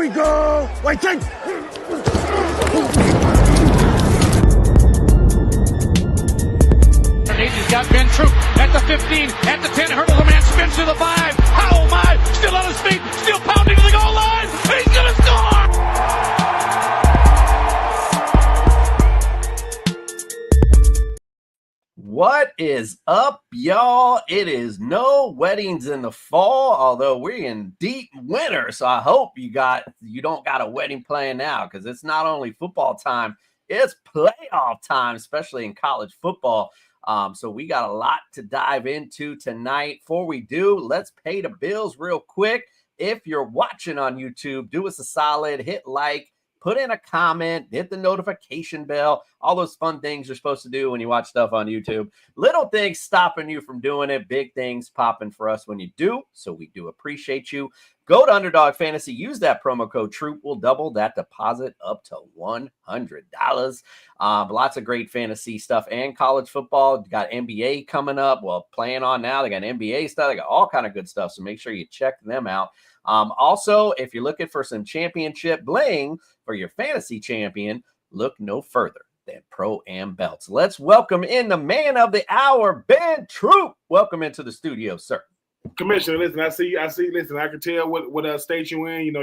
we go. Wait, take. He's got Ben Troupe at the 15, at the 10, hurdles the man, spins to the 5. Oh my, still on his feet, still pounding to the goal line. He's gonna score! What is up, y'all? It is no weddings in the fall, although we're in deep winter. So I hope you don't got a wedding plan now, because it's not only football time, it's playoff time, especially in college football. So we got a lot to dive into tonight. Before we do, let's pay the bills real quick. If you're watching on YouTube, do us a solid, hit like, put in a comment, hit the notification bell, all those fun things you're supposed to do when you watch stuff on YouTube. Little things stopping you from doing it, big things popping for us when you do. So we do appreciate you. Go to Underdog Fantasy, use that promo code Troupe. We'll double that deposit up to $100. Lots of great fantasy stuff and college football. Got NBA coming up. Well, playing on now. They got NBA stuff. They got all kind of good stuff. So make sure you check them out. Also, if you're looking for some championship bling for your fantasy champion, look no further than Pro-Am Belts. Let's welcome in the man of the hour, Ben Troupe. Welcome into the studio, sir. Commissioner, listen, I see. Listen, I can tell what state you in.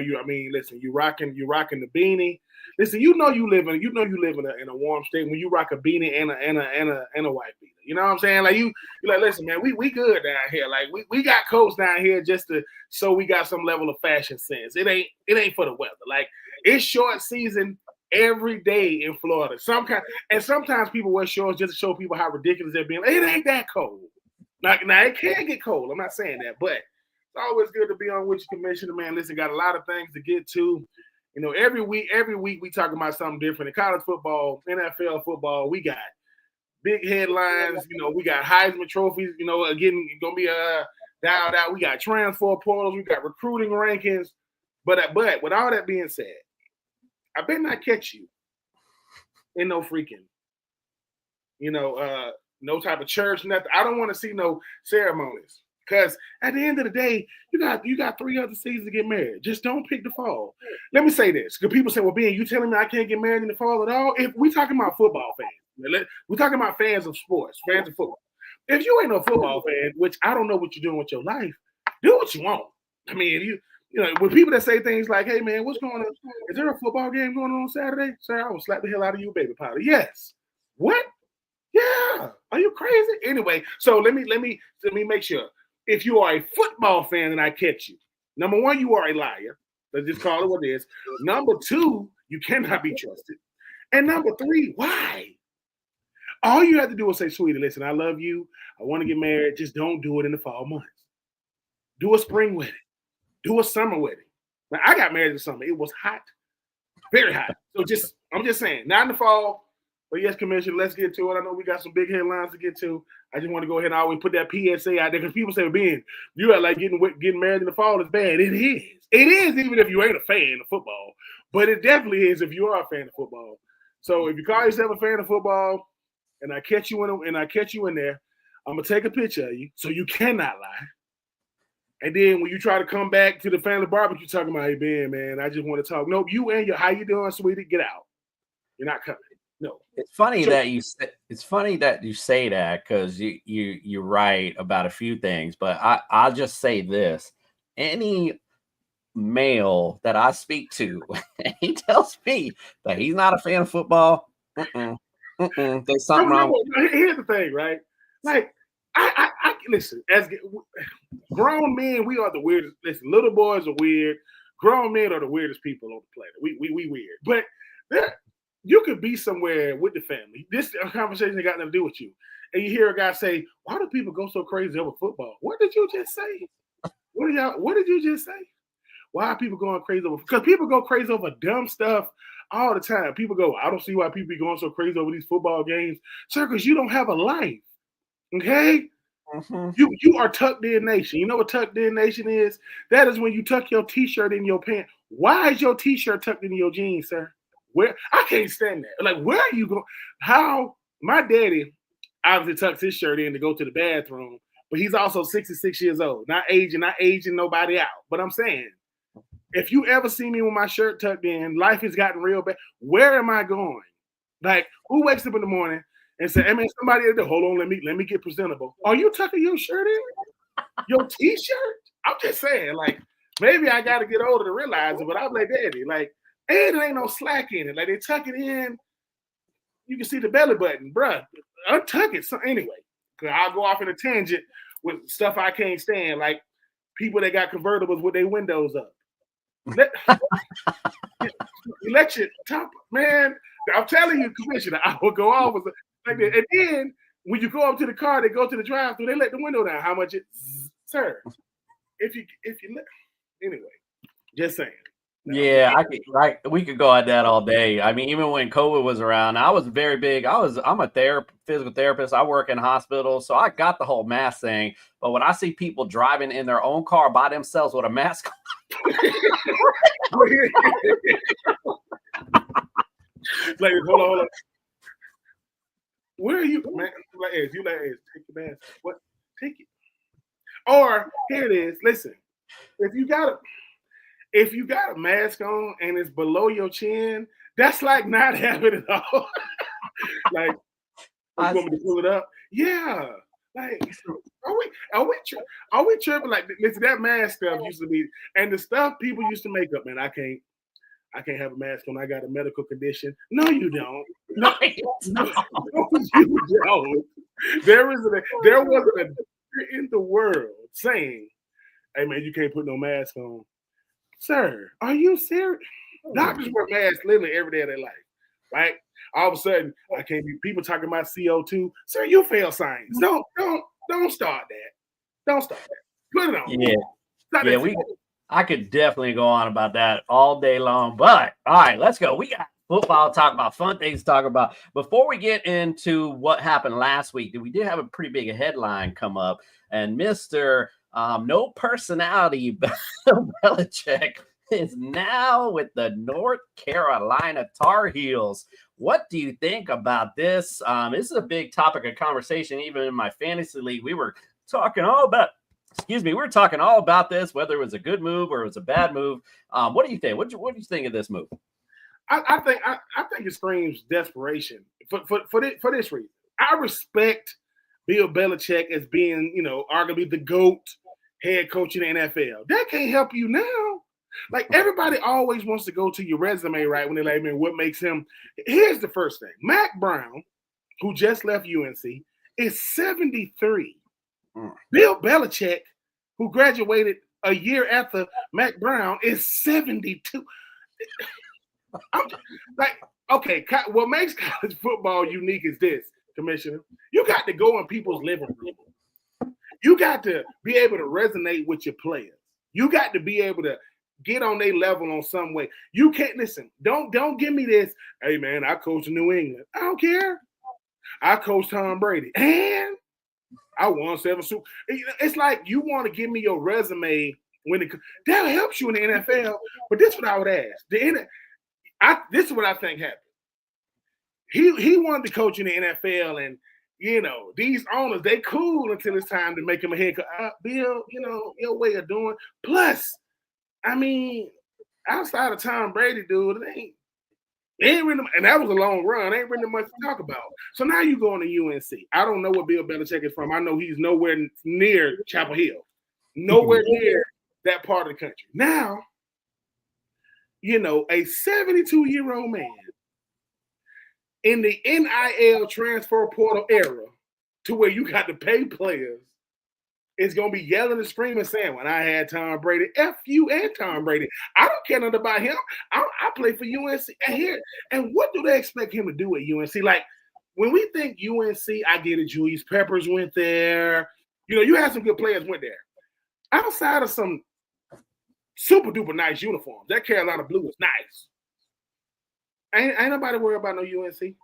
Listen, you rocking the beanie. Listen, you live in a warm state when you rock a beanie and a white beater. You know what I'm saying? Like you like, listen, man, we good down here. Like we got coats down here so we got some level of fashion sense. It ain't for the weather. Like it's short season every day in Florida. Sometimes people wear shorts just to show people how ridiculous they're being. Like, it ain't that cold. Now it can get cold. I'm not saying that, but it's always good to be on with you, Commissioner, man. Listen, got a lot of things to get to. You know, every week we talk about something different. In college football, NFL football, we got big headlines. You know, we got Heisman trophies. You know, again, gonna be dialed out. We got transfer portals. We got recruiting rankings. But with all that being said, I better not catch you in no freaking, no type of church, nothing. I don't want to see no ceremonies. Because at the end of the day, you got 3 other seasons to get married. Just don't pick the fall. Let me say this. Because people say, well, Ben, you telling me I can't get married in the fall at all? If we talking about football fans, we're talking about fans of sports, fans of football. If you ain't no football fan, which I don't know what you're doing with your life, do what you want. I mean, when people that say things like, hey, man, what's going on? Is there a football game going on Saturday? Sir, I will slap the hell out of you, baby powder. Yes. What? Yeah. Are you crazy? Anyway, so let me make sure. If you are a football fan and I catch you, number one, you are a liar. Let's just call it what it is. Number 2, you cannot be trusted. And number 3, why? All you have to do is say, sweetie, listen, I love you. I want to get married. Just don't do it in the fall months. Do a spring wedding. Do a summer wedding. Now, I got married in the summer. It was hot. Very hot. So I'm just saying, not in the fall. But yes, Commissioner, let's get to it. I know we got some big headlines to get to. I just want to go ahead and always put that PSA out there because people say, Ben, you are like getting married in the fall is bad. It is. It is, even if you ain't a fan of football. But it definitely is if you are a fan of football. So if you call yourself a fan of football and I catch you in there, I'm gonna take a picture of you so you cannot lie. And then when you try to come back to the family barbecue talking about, hey, Ben, man, I just want to talk. Nope, you and your how you doing, sweetie? Get out. You're not coming. No, it's funny that you say that because you're right about a few things, but I'll just say this: any male that I speak to, he tells me that he's not a fan of football. There's something wrong. Here's the thing, right? Like I listen. As grown men, we are the weirdest. Listen, little boys are weird. Grown men are the weirdest people on the planet. We weird, but you could be somewhere with the family. This conversation ain't got nothing to do with you. And you hear a guy say, why do people go so crazy over football? What did you just say? What did you just say? Why are people going crazy over? Because people go crazy over dumb stuff all the time. People go, I don't see why people be going so crazy over these football games. Sir, because you don't have a life. Okay? Mm-hmm. You are tucked in nation. You know what tucked in nation is? That is when you tuck your t-shirt in your pants. Why is your t-shirt tucked in your jeans, sir? Where I can't stand that. Like, where are you going? How my daddy obviously tucks his shirt in to go to the bathroom, but he's also 66 years old, not aging nobody out. But I'm saying, If you ever see me with my shirt tucked in, life has gotten real bad. Where am I going? Like, who wakes up in the morning and say, "Hey man, somebody at the hold on, let me get presentable." Are you tucking your shirt in? Your t-shirt? I'm just saying, like, maybe I got to get older to realize it, but I'm like, Daddy, like, and there ain't no slack in it. Like, they tuck it in. You can see the belly button, bruh. Untuck it. So anyway, because I'll go off in a tangent with stuff I can't stand, like people that got convertibles with their windows up. Let your top, man. I'm telling you, Commissioner, I will go off like that. And then when you go up to the car, they go to the drive-thru, they let the window down. How much it, sir? If you let, anyway, just saying. Yeah, we could go at that all day. I mean, even when COVID was around, I was very big. I'm a physical therapist. I work in hospitals, so I got the whole mask thing. But when I see people driving in their own car by themselves with a mask like, hold on. Where are you, man? Like, take your mask. What? Take it. Or here it is. Listen, if you got a mask on and it's below your chin, that's like not having it all. Like, you want me to pull it up? Yeah. Like, are we tripping? Like, listen, that mask stuff used to be, and the stuff people used to make up, man. I can't have a mask on. I got a medical condition. No, you don't. No, you don't. There wasn't a in the world saying, "Hey, man, you can't put no mask on." Sir, are you serious? Doctors wear masks literally every day of their life, right? All of a sudden, I can't be people talking about CO2. Sir, you fail science. Don't start that. Don't start that. Put it on. Yeah, I could definitely go on about that all day long. But all right, let's go. We got football to talk about, fun things to talk about. Before we get into what happened last week, we did have a pretty big headline come up, and Mr. No personality Belichick is now with the North Carolina Tar Heels. What do you think about this? This is a big topic of conversation. Even in my fantasy league, we were talking all about this, whether it was a good move or it was a bad move. What do you think? What do you think of this move? I think it screams desperation for this reason. I respect Bill Belichick as being, arguably the GOAT head coach in the NFL. That can't help you now. Like, everybody always wants to go to your resume, right? When they're like, man, what makes him? Here's the first thing. Mac Brown, who just left UNC, is 73. Bill Belichick, who graduated a year after Mac Brown, is 72. I'm like, okay, what makes college football unique is this, Commissioner. You got to go in people's living room. You got to be able to resonate with your players. You got to be able to get on their level on some way. You can't listen. Don't give me this. Hey man, I coach New England. I don't care. I coach Tom Brady, and I won 7 Super. It's like you want to give me your resume that helps you in the NFL. But this is what I would ask. This is what I think happened. He wanted to coach in the NFL, and these owners, they cool until it's time to make him a head coach. Bill, your way of doing. Plus, I mean, outside of Tom Brady, dude, it ain't really, and that was a long run. Ain't really much to talk about. So now you going to UNC. I don't know where Bill Belichick is from. I know he's nowhere near Chapel Hill, nowhere near that part of the country. Now, a 72-year-old man in the NIL transfer portal era, to where you got to pay players, is going to be yelling and screaming, saying, when I had Tom Brady, F you and Tom Brady. I don't care nothing about him. I play for UNC. And what do they expect him to do at UNC? Like, when we think UNC, I get it, Julius Peppers went there. You had some good players went there. Outside of some super duper nice uniforms, that Carolina blue is nice. Ain't nobody worried about no UNC.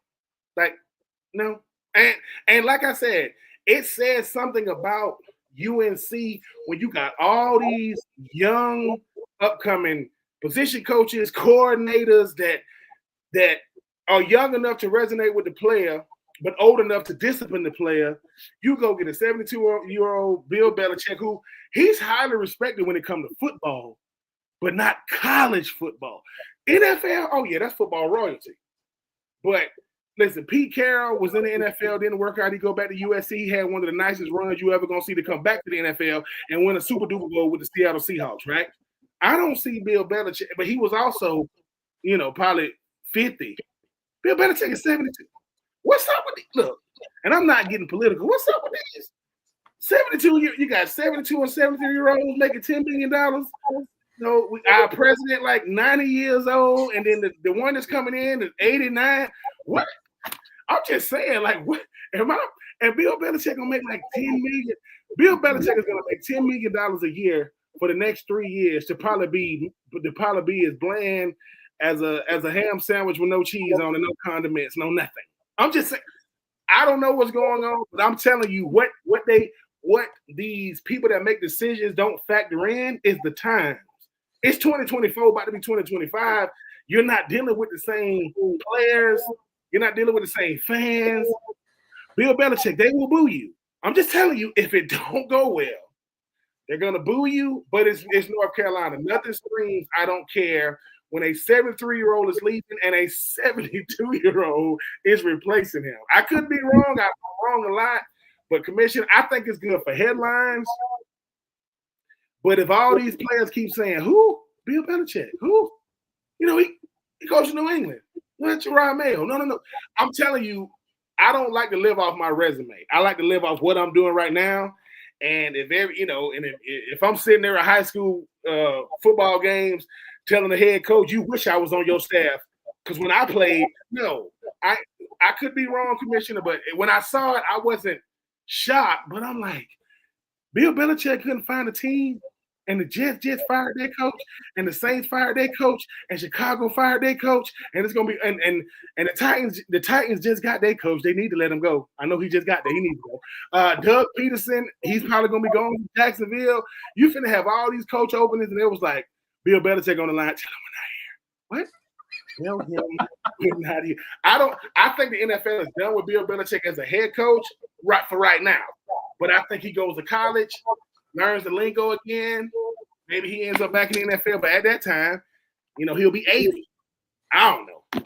Like, no. And like I said, it says something about UNC when you got all these young upcoming position coaches, coordinators that are young enough to resonate with the player, but old enough to discipline the player. You go get a 72-year-old Bill Belichick, who he's highly respected when it comes to football, but not college football. NFL, oh yeah, that's football royalty. But listen, Pete Carroll was in the NFL, didn't work out. He go back to USC. He had one of the nicest runs you ever gonna see to come back to the NFL and win a Super Duper Bowl with the Seattle Seahawks, right? I don't see Bill Belichick, but he was also, probably 50. Bill Belichick is 72. What's up with these? Look, and I'm not getting political. What's up with these? 72 you got 72 and 73-year-olds making $10 million. Our president like 90 years old, and then the one that's coming in is 89. What? I'm just saying, like, what am I? And Bill Belichick gonna make like $10 million. Bill Belichick is gonna make $10 million a year for the next 3 years to probably be as bland as a ham sandwich with no cheese on and no condiments, no nothing. I'm just saying, I don't know what's going on, but I'm telling you what these people that make decisions don't factor in is the times. It's 2024, about to be 2025. You're not dealing with the same players. You're not dealing with the same fans. Bill Belichick, they will boo you. I'm just telling you, if it don't go well, they're gonna boo you. But it's North Carolina. Nothing screams I don't care when a 73-year-old is leaving and a 72-year-old is replacing him. I could be wrong. I'm wrong a lot. But Commissioner, I think it's good for headlines. But if all these players keep saying, who? Bill Belichick. Who? He goes to New England. What's Jerome Mayo? No. I'm telling you, I don't like to live off my resume. I like to live off what I'm doing right now. And if I'm sitting there at high school football games telling the head coach, you wish I was on your staff. Because when I played, no, I could be wrong, Commissioner, but when I saw it, I wasn't shocked. But I'm like, Bill Belichick couldn't find a team, and the Jets fired their coach, and the Saints fired their coach, and Chicago fired their coach, and it's gonna be and the Titans just got their coach. They need to let him go. I know he just got there. He needs to go. Doug Peterson, he's probably gonna be going to Jacksonville. You finna have all these coach openings, and it was like Bill Belichick on the line. Tell him we're not here. What? Tell him we're not here. I think the NFL is done with Bill Belichick as a head coach right now. But I think he goes to college, learns the lingo again. Maybe he ends up back in the NFL. But at that time, he'll be 80. I don't know.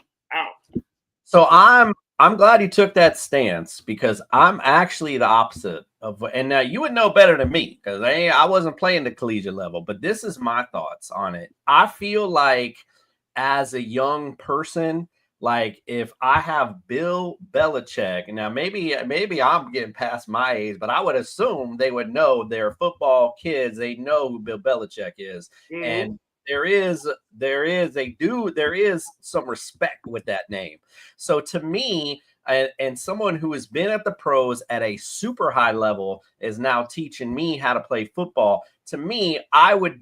So I'm glad you took that stance, because I'm actually the opposite of. And now you would know better than me, because I wasn't playing the collegiate level. But this is my thoughts on it. I feel like as a young person, like if I have Bill Belichick, and now maybe I'm getting past my age, but I would assume they would know their football kids. They know who Bill Belichick is, and there is some respect with that name. So to me, and someone who has been at the pros at a super high level is now teaching me how to play football. To me, would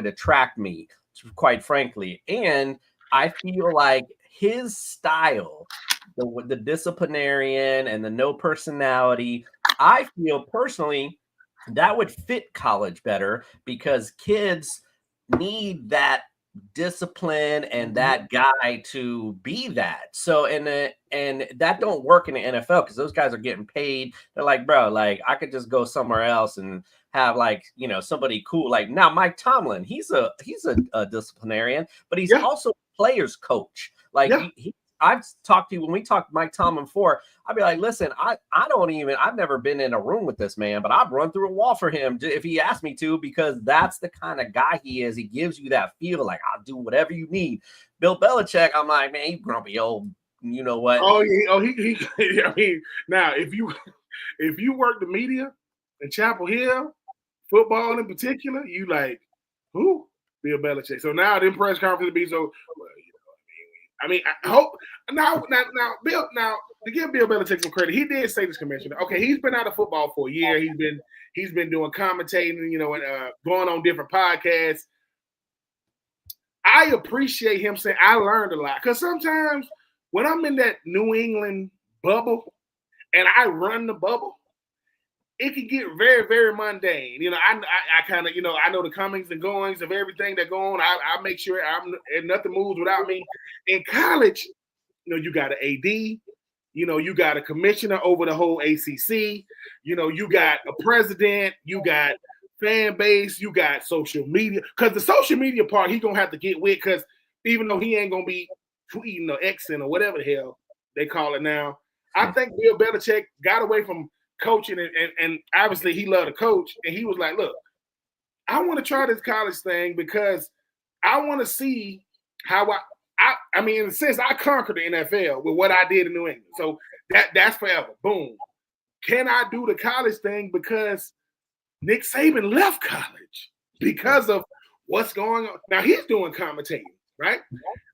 attract me, quite frankly, and I feel like his style, the disciplinarian and the no personality, I feel personally that would fit college better, because kids need that discipline and that guy to be that. So and that don't work in the NFL, because those guys are getting paid. They're like, bro, like I could just go somewhere else and have somebody cool. Like now Mike Tomlin, he's a disciplinarian, but he's also players coach. Like I've talked to you when we talked Mike Tomlin before. I'd be like, listen, I've never been in a room with this man, but I'd run through a wall for him if he asked me to, because that's the kind of guy he is. He gives you that feel like I'll do whatever you need. Bill Belichick, I'm like, man, he's grumpy old. You know what? He I mean, now if you work the media in Chapel Hill, football in particular, you like who? Bill Belichick. So now the press conference be so. I mean, I hope now Bill. Now to give Bill Belichick some credit, he did say this, Commissioner. Okay, he's been out of football for a year. He's been doing commentating, and going on different podcasts. I appreciate him saying I learned a lot, because sometimes when I'm in that New England bubble and I run the bubble, it can get very, very mundane. I kind of, I know the comings and goings of everything that go on. I make sure nothing moves without me. In college, you got an AD, you got a commissioner over the whole ACC, you got a president, you got fan base, you got social media. Because the social media part, he gonna have to get with. Because even though he ain't gonna be tweeting or Xing or whatever the hell they call it now, I think Bill Belichick got away from coaching, and obviously he loved to coach, and he was like, "Look, I want to try this college thing because I want to see how I mean, in a sense, I conquered the NFL with what I did in New England, so that's forever. Boom. Can I do the college thing because Nick Saban left college because of what's going on? Now he's doing commentating, right?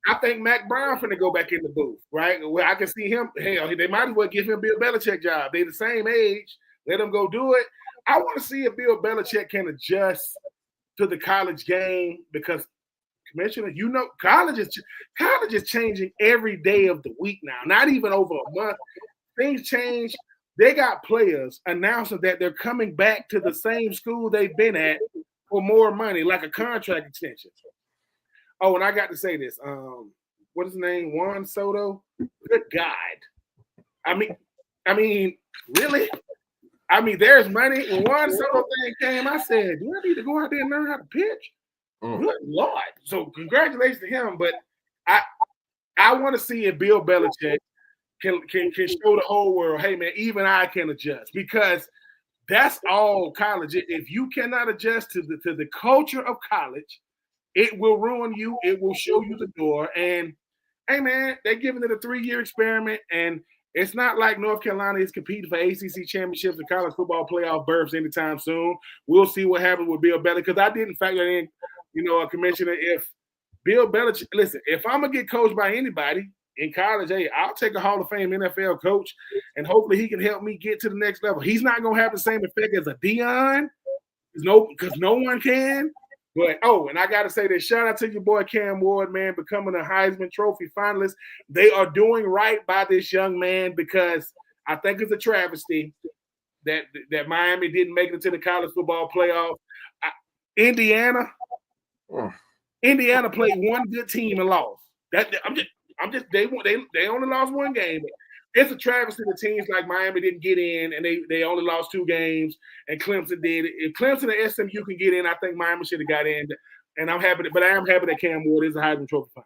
I think Mac Brown finna go back in the booth, right? Where I can see him. Hell, they might as well give him Bill Belichick job. They the same age. Let him go do it. I want to see if Bill Belichick can adjust to the college game because, Commissioner, you know, college is changing every day of the week now. Not even over a month. Things change. They got players announcing that they're coming back to the same school they've been at for more money, like a contract extension. Oh, and I got to say this. What is his name? Juan Soto. Good God. I mean, really? I mean, there's money. When Juan Soto thing came, I said, do I need to go out there and learn how to pitch? Good Lord. So congratulations to him. But I want to see if Bill Belichick can show the whole world, hey man, even I can adjust, because that's all college. If you cannot adjust to the culture of college, it will ruin you. It will show you the door. And hey man, they're giving it a 3-year experiment, and it's not like North Carolina is competing for ACC championships and college football playoff berths anytime soon. We'll see what happens with Bill Belichick, because I didn't factor in, a commissioner. If Bill Belichick, listen, if I'm gonna get coached by anybody in college, hey, I'll take a Hall of Fame NFL coach, and hopefully he can help me get to the next level. He's not gonna have the same effect as a Deion, because no one can. But and I gotta say this, shout out to your boy Cam Ward, man, becoming a Heisman Trophy finalist. They are doing right by this young man, because I think it's a travesty that Miami didn't make it to the college football playoff. Indiana played one good team and lost. They only lost one game. It's a travesty that teams like Miami didn't get in, and they only lost 2 games, and Clemson did. If Clemson and SMU can get in, I think Miami should have got in. And I am happy that Cam Ward is a Heisman Trophy finalist.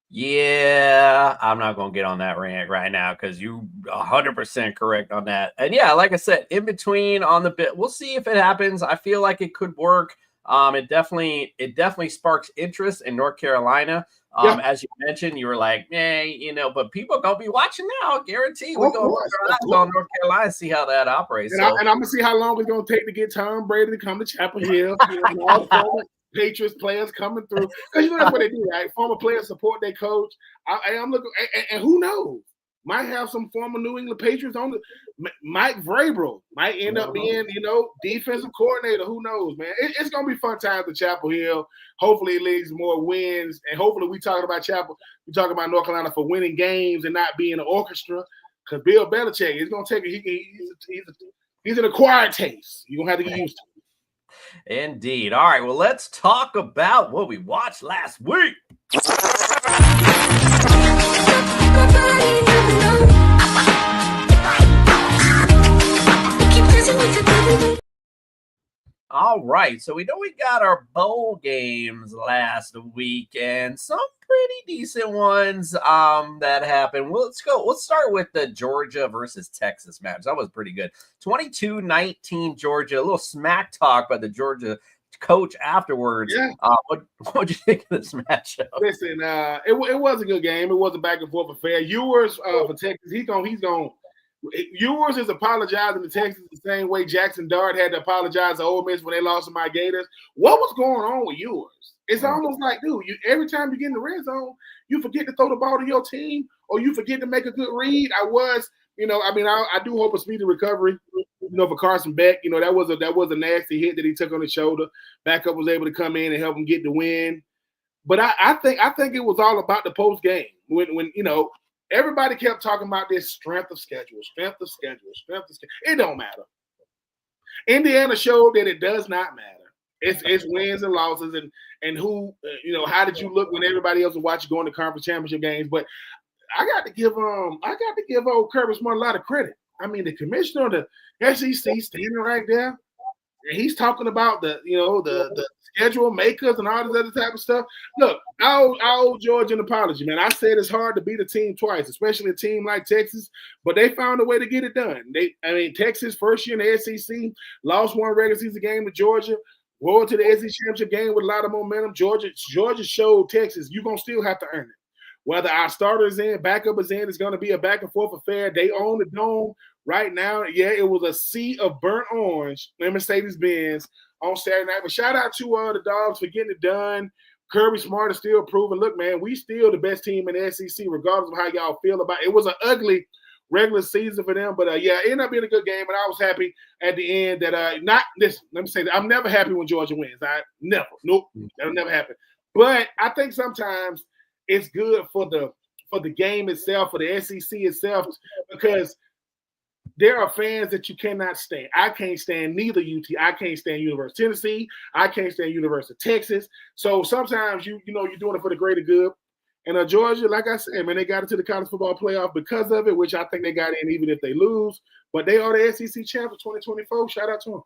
Yeah, I'm not going to get on that rant right now, because you 100% correct on that. And yeah, like I said, in between on the bit, we'll see if it happens. I feel like it could work. It definitely sparks interest in North Carolina. As you mentioned, you were like, but people gonna be watching now. Guarantee we're gonna put on North Carolina, see how that operates. And I'm gonna see how long it's gonna take to get Tom Brady to come to Chapel Hill. And all the former Patriots players coming through, because that's what they do, right? Former players support their coach. I'm looking, and who knows? Might have some former New England Patriots on the. Mike Vrabel might end up being, defensive coordinator. Who knows, man? It's gonna be fun times at Chapel Hill. Hopefully, it leads more wins, and hopefully, we talking about North Carolina for winning games and not being an orchestra. Because Bill Belichick is gonna take it. He's an acquired taste. You're gonna have to get used to it. Indeed. All right. Well, let's talk about what we watched last week. All right, so we know we got our bowl games last week, and some pretty decent ones that happened. Well, let's go. Let's start with the Georgia versus Texas match. That was pretty good. 22-19 Georgia. A little smack talk by the Georgia coach afterwards. Yeah. What'd you think of this matchup? Listen, it was a good game. It was a back and forth affair. Ewers for Texas, he's going. Ewers is apologizing to Texas the same way Jackson Dart had to apologize to Ole Miss when they lost to my Gators. What was going on with Ewers? It's almost like, dude, every time you get in the red zone, you forget to throw the ball to your team, or you forget to make a good read. I do hope a speedy recovery, for Carson Beck. That was a nasty hit that he took on his shoulder. Backup was able to come in and help him get the win. But I think it was all about the post game when everybody kept talking about this strength of schedule. It don't matter. Indiana showed that it does not matter. It's wins and losses, and who, how did you look when everybody else was watching going to conference championship games? But I got to give old Kirby Smart a lot of credit. I mean, the commissioner of the SEC standing right there. And he's talking about the schedule makers and all this other type of stuff. Look, I owe Georgia an apology, man. I said it's hard to beat a team twice, especially a team like Texas, but they found a way to get it done. Texas first year in the SEC lost one regular season game to Georgia. Rolled to the SEC championship game with a lot of momentum. Georgia showed Texas you're gonna still have to earn it. Whether our starter is in, backup is in, it's going to be a back and forth affair. They own the dome right now. Yeah, it was a sea of burnt orange in Mercedes-Benz on Saturday night. But shout out to the Dogs for getting it done. Kirby Smart is still proving, look, man, we still the best team in the SEC, regardless of how y'all feel about it. It was an ugly regular season for them. But, yeah, it ended up being a good game, and I was happy at the end that let me say that I'm never happy when Georgia wins. Nope, that'll never happen. But I think sometimes – it's good for the game itself, for the SEC itself, because there are fans that you cannot stand. I can't stand neither UT. I can't stand University of Tennessee. I can't stand University of Texas. So sometimes you're doing it for the greater good. And Georgia, like I said, man, they got into the college football playoff because of it, which I think they got in even if they lose. But they are the SEC champs for 2024. Shout out to them.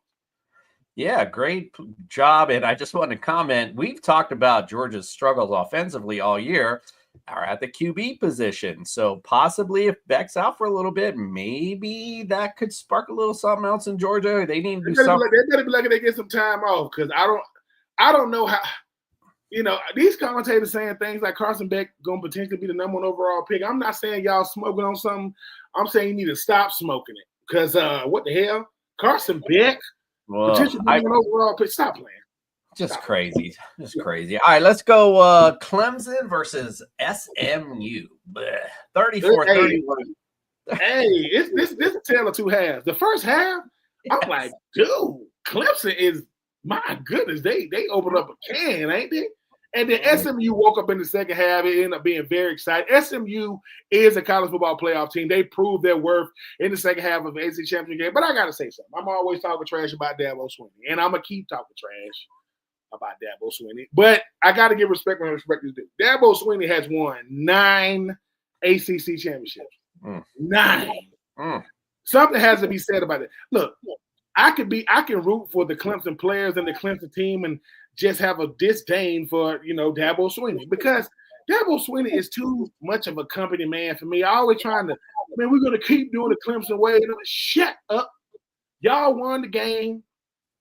Yeah, great job. And I just want to comment, we've talked about Georgia's struggles offensively all year are at the QB position. So possibly if Beck's out for a little bit, maybe that could spark a little something else in Georgia. They need to do something. They better be lucky they get some time off, because I don't know how, these commentators saying things like Carson Beck going to potentially be the number 1 overall pick. I'm not saying y'all smoking on something. I'm saying you need to stop smoking it, because what the hell? Carson Beck? Well, overall, stop playing. Just crazy. Crazy. All right, let's go Clemson versus SMU. 34-31. Hey, this is a tale of two halves. The first half, I'm like, dude, Clemson is, my goodness, they opened up a can, ain't they? And then SMU woke up in the second half. It ended up being very exciting. SMU is a college football playoff team. They proved their worth in the second half of the ACC championship game. But I got to say something. I'm always talking trash about Dabo Swinney, and I'm going to keep talking trash about Dabo Swinney. But I got to give respect when respect is due. Dabo Swinney has won 9 ACC championships. 9. Something has to be said about it. Look, I can root for the Clemson players and the Clemson team and just have a disdain for, Dabo Swinney, because Dabo Swinney is too much of a company man for me. I always trying to, man, we're going to keep doing the Clemson way. Shut up. Y'all won the game.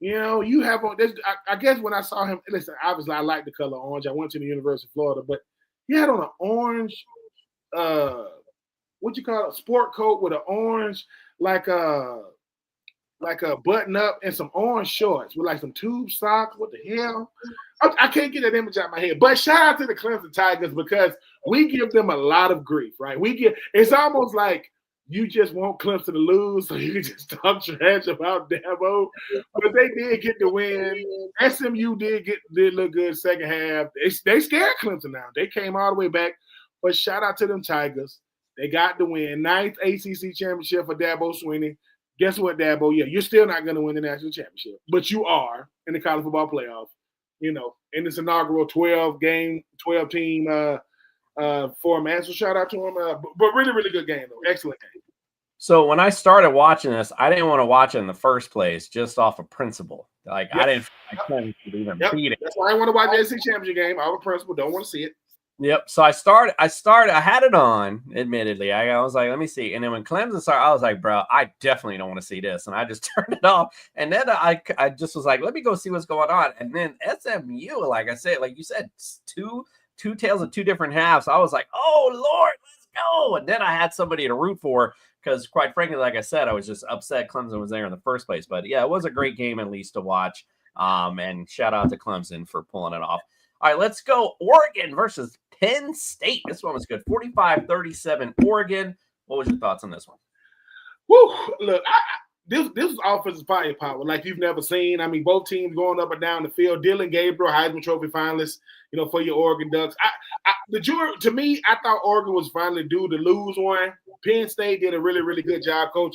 You have on this. I guess when I saw him, listen, obviously I like the color orange. I went to the University of Florida, but he had on an orange, what you call it, sport coat with an orange, like a button up and some orange shorts with like some tube socks. What the hell? I can't get that image out of my head. But shout out to the Clemson Tigers, because we give them a lot of grief, right? It's almost like you just want Clemson to lose so you can just talk trash about Dabo. But they did get the win. SMU did look good second half. They scared Clemson now. They came all the way back. But shout out to them Tigers. They got the win. 9th ACC championship for Dabo Swinney. Guess what, Dabo? Yeah, you're still not going to win the national championship, but you are in the college football playoff, in this inaugural 12-team format. So shout out to him. But really, really good game, though. Excellent game. So when I started watching this, I didn't want to watch it in the first place, just off of principle. Like, I couldn't even beat it. That's why I want to watch the SEC championship game. Out of principle, don't want to see it. Yep. So I had it on, admittedly. I was like, let me see. And then when Clemson started, I was like, bro, I definitely don't want to see this. And I just turned it off. And then I just was like, let me go see what's going on. And then SMU, like I said, like you said, two tales of 2 different halves. I was like, oh, Lord, let's go. And then I had somebody to root for, because quite frankly, like I said, I was just upset Clemson was there in the first place. But yeah, it was a great game at least to watch. And shout out to Clemson for pulling it off. All right, let's go Oregon versus Penn State. This one was good. 45-37 Oregon. What was your thoughts on this one? Woo, look, this is offensive firepower like you've never seen. I mean, both teams going up and down the field. Dylan Gabriel, Heisman Trophy finalist, for your Oregon Ducks. To me, I thought Oregon was finally due to lose one. Penn State did a really, really good job, Coach.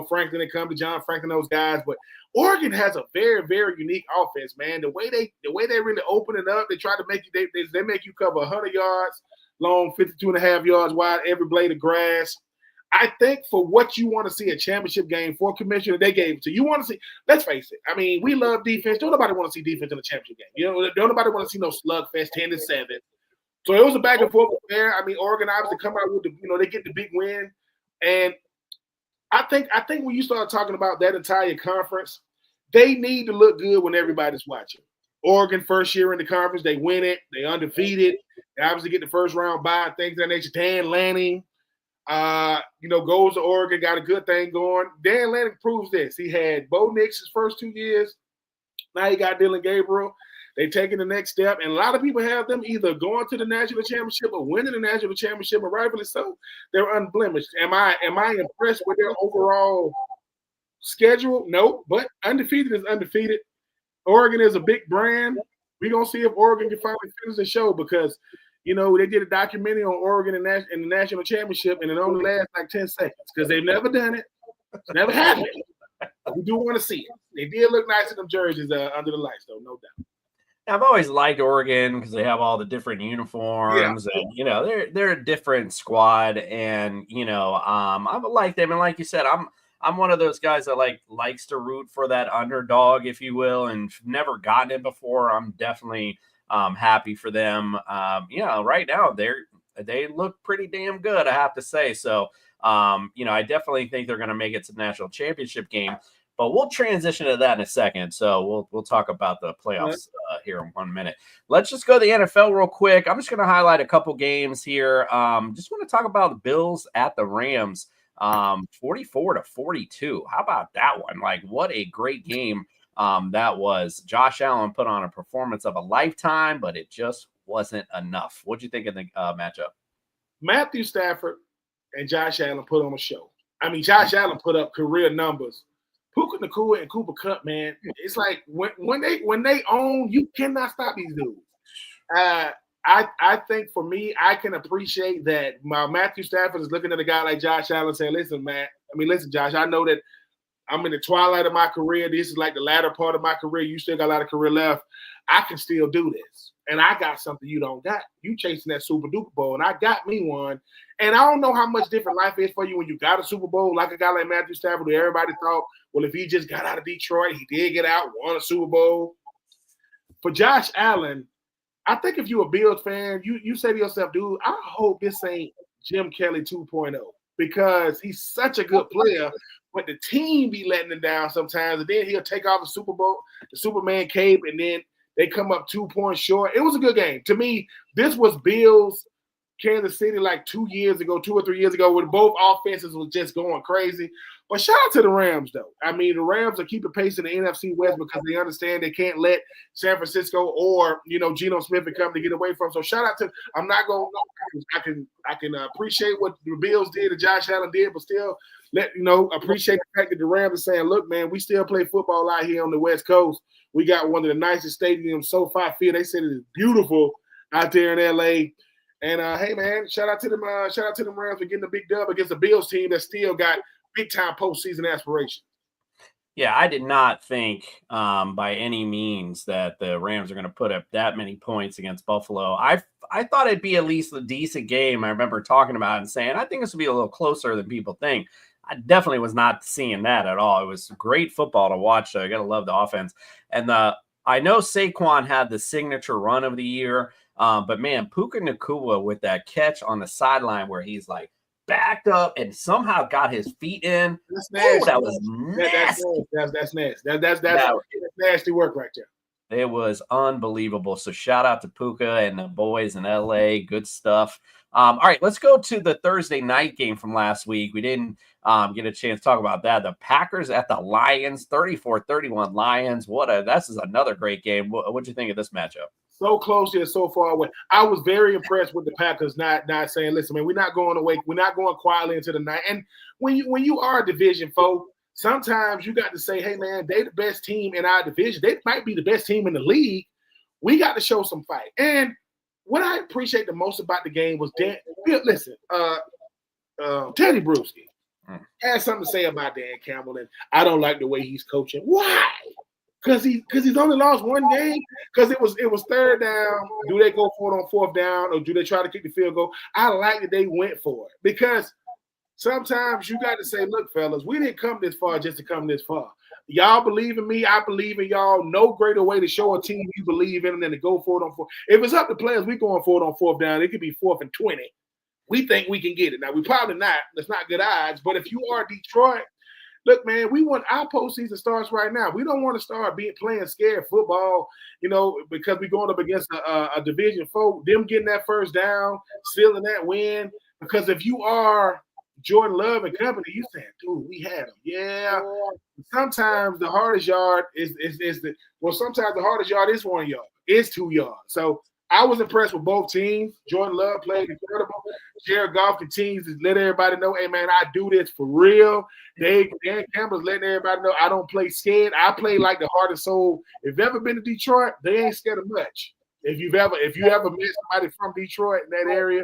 Franklin, it come to John Franklin, those guys, but Oregon has a very, very unique offense, man. The way they really open it up, they try to make you they make you cover 100 yards long, 52.5 yards wide, every blade of grass. I think for what you want to see a championship game for commissioner, they gave it to you. Want to see, let's face it. I mean, we love defense. Don't nobody want to see defense in a championship game. You know, don't nobody want to see no slugfest 10-7. So it was a back and forth there. I mean, Oregon obviously come out with they get the big win. And I think when you start talking about that entire conference, they need to look good when everybody's watching. Oregon first year in the conference, they win it. They undefeated. They obviously get the first round bye, things of that nature. Dan Lanning, goes to Oregon, got a good thing going. Dan Lanning proves this. He had Bo Nix his first 2 years. Now he got Dylan Gabriel. They taking the next step, and a lot of people have them either going to the national championship or winning the national championship, and rightfully so. They're unblemished. Am I impressed with their overall schedule? No, but undefeated is undefeated. Oregon is a big brand. We're going to see if Oregon can finally finish the show because, they did a documentary on Oregon in the national championship, and it only lasts like 10 seconds because they've never done it. It's never happened. We do want to see it. They did look nice in them jerseys under the lights, though, no doubt. I've always liked Oregon because they have all the different uniforms and, they're a different squad. And, I like them. And like you said, I'm one of those guys that likes to root for that underdog, if you will, and never gotten it before. I'm definitely happy for them. Right now they look pretty damn good, I have to say. So, I definitely think they're going to make it to the national championship game. But we'll transition to that in a second. So we'll talk about the playoffs here in 1 minute. Let's just go to the NFL real quick. I'm just going to highlight a couple games here. Just want to talk about the Bills at the Rams, 44-42. How about that one? What a great game that was. Josh Allen put on a performance of a lifetime, but it just wasn't enough. What'd you think of the matchup? Matthew Stafford and Josh Allen put on a show. I mean, Josh Allen put up career numbers. Puka Nacua and Cooper Kupp, man, it's like when they own, you cannot stop these dudes. I think for me, I can appreciate that Matthew Stafford is looking at a guy like Josh Allen saying, listen, Josh, I know that I'm in the twilight of my career. This is like the latter part of my career. You still got a lot of career left. I can still do this. And I got something you don't got. You chasing that Super Duper Bowl, and I got me one. And I don't know how much different life is for you when you got a Super Bowl, like a guy like Matthew Stafford, who everybody thought, well, if he just got out of Detroit, he did get out, won a Super Bowl. For Josh Allen, I think if you're a Bills fan, you say to yourself, dude, I hope this ain't Jim Kelly 2.0 because he's such a good player, but the team be letting him down sometimes. And then he'll take off the Super Bowl, the Superman cape, and then they come up 2 points short. It was a good game. To me, this was Bills, Kansas City like 2 or 3 years ago, when both offenses was just going crazy. But shout out to the Rams, though. I mean, the Rams are keeping pace in the NFC West because they understand they can't let San Francisco or, Geno Smith and company get away from. So shout out to – I'm not going to – I can appreciate what the Bills did and Josh Allen did, but still appreciate the fact that the Rams are saying, look, man, we still play football out here on the West Coast. We got one of the nicest stadiums, SoFi Field. They said it is beautiful out there in L.A., and hey, man, shout out to them Rams for getting the big dub against the Bills team that still got big time postseason aspirations. Yeah, I did not think by any means that the Rams are going to put up that many points against Buffalo. I thought it'd be at least a decent game. I remember talking about it and saying, I think this will be a little closer than people think. I definitely was not seeing that at all. It was great football to watch, though. You got to love the offense. And I know Saquon had the signature run of the year, but man, Puka Nacua with that catch on the sideline where he's backed up and somehow got his feet in. That's nasty. Oh, that was nasty. That's nasty. That's nasty work right there. It was unbelievable. So shout out to Puka and the boys in LA. Good stuff. All right, let's go to the Thursday night game from last week. We didn't get a chance to talk about that. The Packers at the Lions, 34-31 Lions. This is another great game. What'd you think of this matchup? So close yet so far away. I was very impressed with the Packers not saying, listen, man, we're not going away. We're not going quietly into the night. And when you are a division foe, sometimes you got to say, hey, man, they the best team in our division. They might be the best team in the league. We got to show some fight. And what I appreciate the most about the game was Teddy Bruschi had something to say about Dan Campbell, and I don't like the way he's coaching. Why? Because he's only lost one game. Because it was third down. Do they go for it on fourth down, or do they try to kick the field goal? I like that they went for it because sometimes you got to say, look, fellas, we didn't come this far just to come this far. Y'all believe in me. I believe in y'all. No greater way to show a team you believe in them than to go for it on fourth. If it's up to players, we going for it on fourth down. It could be 4th and 20. We think we can get it. Now, we probably not. That's not good odds. But if you are Detroit, look, man, we want our postseason starts right now. We don't want to start playing scared football, because we're going up against a Division 4, them getting that first down, sealing that win. Because if you are Jordan Love and company, you saying, dude, we had them. Yeah. Sometimes the hardest yard sometimes the hardest yard is 1 yard. It's 2 yards. So I was impressed with both teams. Jordan Love played incredible. Jared Goff continues to let everybody know, hey, man, I do this for real. Dan Campbell's letting everybody know I don't play scared. I play like the heart and soul. If you've ever been to Detroit, they ain't scared of much. If you ever met somebody from Detroit in that area.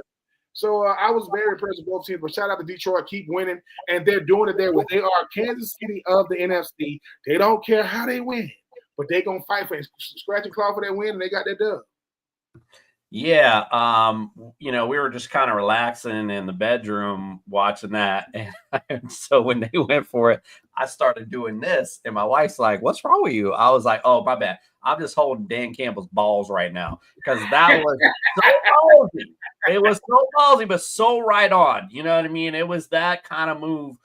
So I was very impressed with both teams. But shout out to Detroit, keep winning. And they're doing it there. They are Kansas City of the NFC. They don't care how they win, but they're going to fight for it. Scratch and claw for that win, and they got that dub. Yeah, we were just kind of relaxing in the bedroom watching that. And so when they went for it, I started doing this. And my wife's like, what's wrong with you? I was like, oh, my bad. I'm just holding Dan Campbell's balls right now because that was so ballsy. It was so ballsy, but so right on. You know what I mean? It was that kind of move.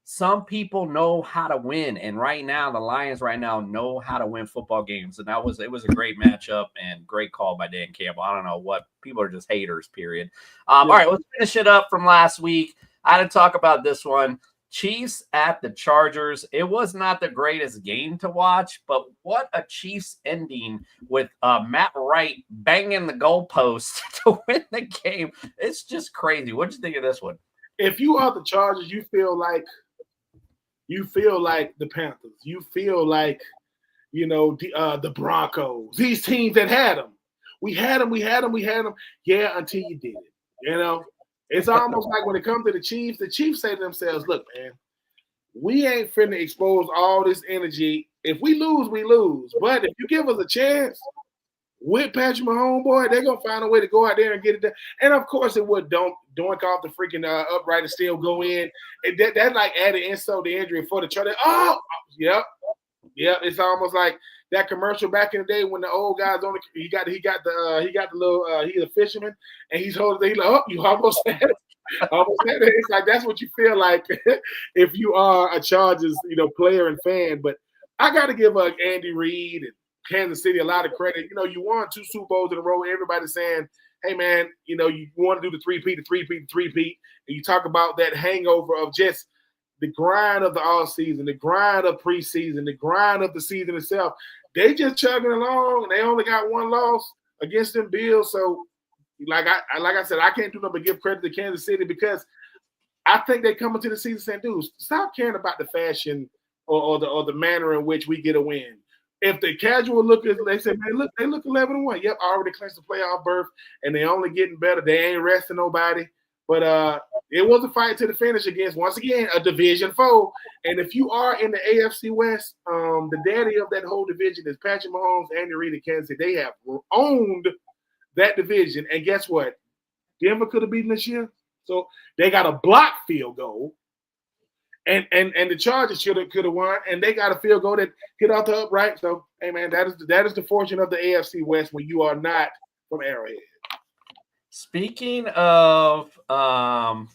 Some people know how to win, and right now the Lions know how to win football games, and it was a great matchup and great call by Dan Campbell. I don't know what people are just haters. Period. All right, let's finish it up from last week. I had to talk about this one. Chiefs at the Chargers. It was not the greatest game to watch, but what a Chiefs ending with Matt Wright banging the goalpost to win the game. It's just crazy. What'd you think of this one? If you are the Chargers, you feel like the Panthers. You feel like, the Broncos. These teams that had them. We had them. Yeah, until you did it. It's almost like when it comes to the Chiefs say to themselves, look, man, we ain't finna expose all this energy. If we lose, we lose. But if you give us a chance with Patrick Mahomes, boy, they're going to find a way to go out there and get it done. And, of course, it would doink off the freaking upright and still go in. And that like added insult to injury for the Chargers. Oh, yep. It's almost like that commercial back in the day when the old guy's on he got the little he's a fisherman and he's holding he's like, oh, you almost had it. It's like that's what you feel like if you are a Chargers player and fan. But I got to give Andy Reid and Kansas City a lot of credit. You won 2 Super Bowls in a row. Everybody's saying, hey, man, you want to do the three-peat. And you talk about that hangover of just the grind of the offseason, the grind of preseason, the grind of the season itself. They just chugging along, and they only got 1 loss against them Bills. So, like I said, I can't do nothing but give credit to Kansas City because I think they come into the season saying, dude, stop caring about the fashion or the manner in which we get a win. If the casual lookers, they say, man, look, they look 11-1. Yep, already clinched the playoff berth, and they only getting better. They ain't resting nobody. But it was a fight to the finish against, once again, a division foe. And if you are in the AFC West, the daddy of that whole division is Patrick Mahomes, Andy Reid, and Kansas City. They have owned that division. And guess what? Denver could have beaten this year. So they got a block field goal. And the Chargers could have won, and they got a field goal that hit off the upright. So, hey, man, that is the fortune of the AFC West when you are not from Arrowhead. Speaking of I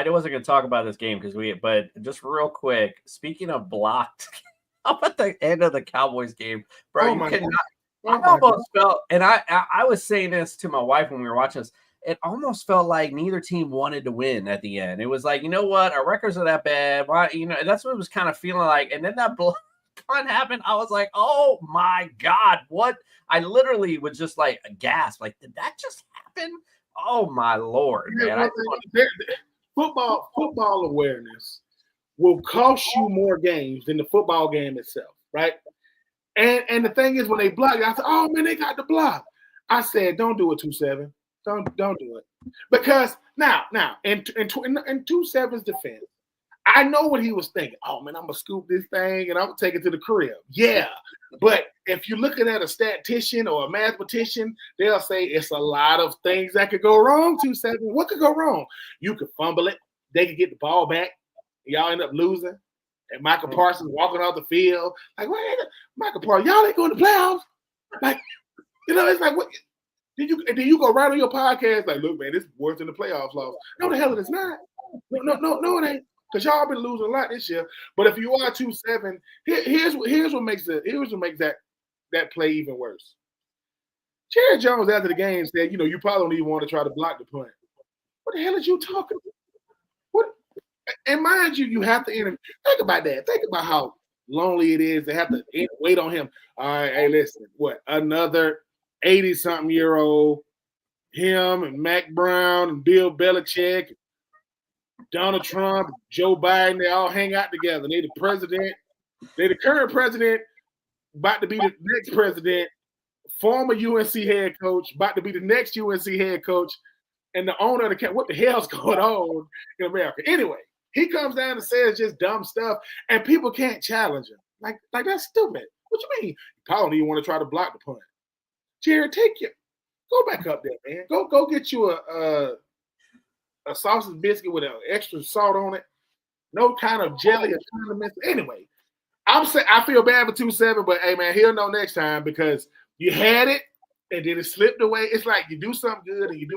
wasn't going to talk about this game but just real quick, speaking of blocked, how about the end of the Cowboys game, bro? I almost felt, and I was saying this to my wife when we were watching this. It almost felt like neither team wanted to win at the end. It was like, you know what, our records are that bad. Why, that's what it was kind of feeling like. And then that punt happened. I was like, oh my God, what? I literally was just like a gasp. Like, did that just happen? Oh my Lord, man. Football awareness will cost you more games than the football game itself, right? And the thing is, when they block, I said, oh man, they got the block. I said, don't do it 2-7. Don't do it. Because now in 2-7's defense, I know what he was thinking. Oh, man, I'm going to scoop this thing and I'm going to take it to the crib. Yeah. But if you're looking at a statistician or a mathematician, they'll say it's a lot of things that could go wrong, 2-7. What could go wrong? You could fumble it. They could get the ball back. Y'all end up losing. And Michael Parsons walking off the field. Like, wait, Michael Parsons, y'all ain't going to playoffs. Like, it's like, what? Then you go right on your podcast like, look, man, this is worse than the playoffs loss. No, the hell it is not. No, it ain't. Because y'all been losing a lot this year. But if you are 2-7, here's what makes that play even worse. Jerry Jones after the game said, you probably don't even want to try to block the punt. What the hell is you talking about? What? And mind you, you have to interview. Think about that. Think about how lonely it is to have to wait on him. All right, hey, listen, what? Another 80-something-year-old, him and Mac Brown and Bill Belichick, Donald Trump, Joe Biden, they all hang out together. They the president. They the current president, about to be the next president, former UNC head coach, about to be the next UNC head coach, and the owner of the camp. What the hell's going on in America? Anyway, he comes down and says just dumb stuff, and people can't challenge him. Like that's stupid. What you mean? You probably don't even want to try to block the punt. Jared, go back up there, man. Go get you a sausage biscuit with an extra salt on it. No kind of jelly or condiments. Anyway, I feel bad for 2-7, but hey, man, he'll know next time because you had it and then it slipped away. It's like you do something good and you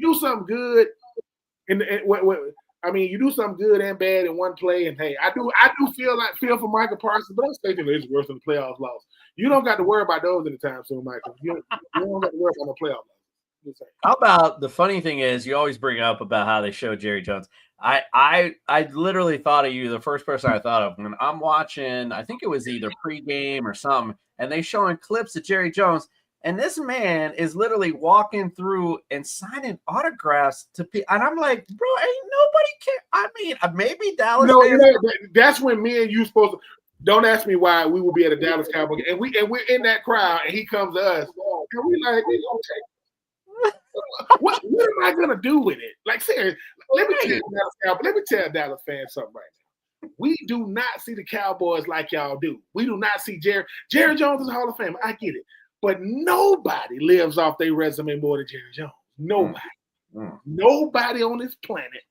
do something good, you do something good and bad in one play. And hey, I do feel for Michael Parsons, but I'm thinking it's worse than the playoffs loss. You don't got to worry about those anytime soon, Michael. You don't got to worry about the playoff loss. How about the funny thing is you always bring up about how they show Jerry Jones. I literally thought of you, the first person I thought of when I'm watching, I think it was either pregame or something, and they showing clips of Jerry Jones, and this man is literally walking through and signing autographs to people, and I'm like, bro, ain't nobody care. I mean, maybe Dallas. That's when me and you supposed to. Don't ask me why we will be at a Dallas Cowboy game, and we're in that crowd, and he comes to us, and we like, what am I gonna do with it? Like, seriously, let me tell Dallas fans something right now. We do not see the Cowboys like y'all do. We do not see Jerry Jones is a Hall of Famer. I get it, but nobody lives off their resume more than Jerry Jones. Nobody, nobody on this planet,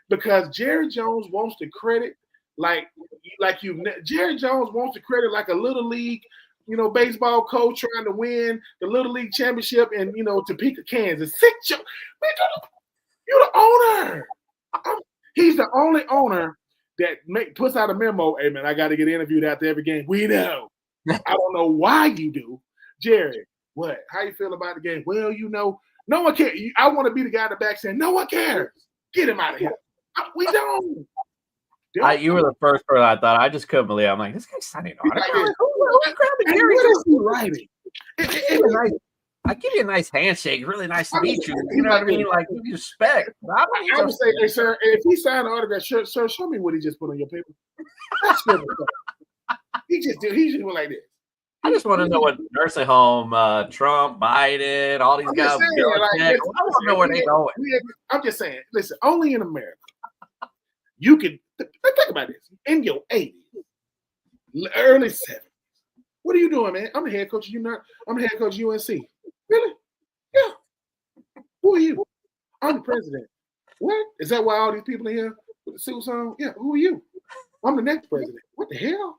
because Jerry Jones wants the credit Jerry Jones wants the credit like a little league. Baseball coach trying to win the Little League championship in, Topeka, Kansas. You're the owner. He's the only owner that puts out a memo. Hey, man, I got to get interviewed after every game. We know. I don't know why you do. Jared, what? How you feel about the game? Well, no one cares. I want to be the guy in the back saying, no one cares. Get him out of here. We don't. You were the first person I thought. I just couldn't believe it. I'm like, this guy's signing autographs. What is he writing? I give you a nice handshake. Really nice to meet you. You know what I mean? Like, respect. I would say, hey, sir, if he signed an autograph, sir, show me what he just put on your paper. That's good. He just went like this. I just want to know what nursing home, Trump, Biden, all these guys. I want to know where they're going. I'm just saying, listen, only in America, you can think about this. In your 80s, early 70s, what are you doing, man? I'm the head coach of I'm the head coach of UNC. Really? Yeah. Who are you? I'm the president. What? Is that why all these people in here with the suits on? Yeah. Who are you? I'm the next president. What the hell?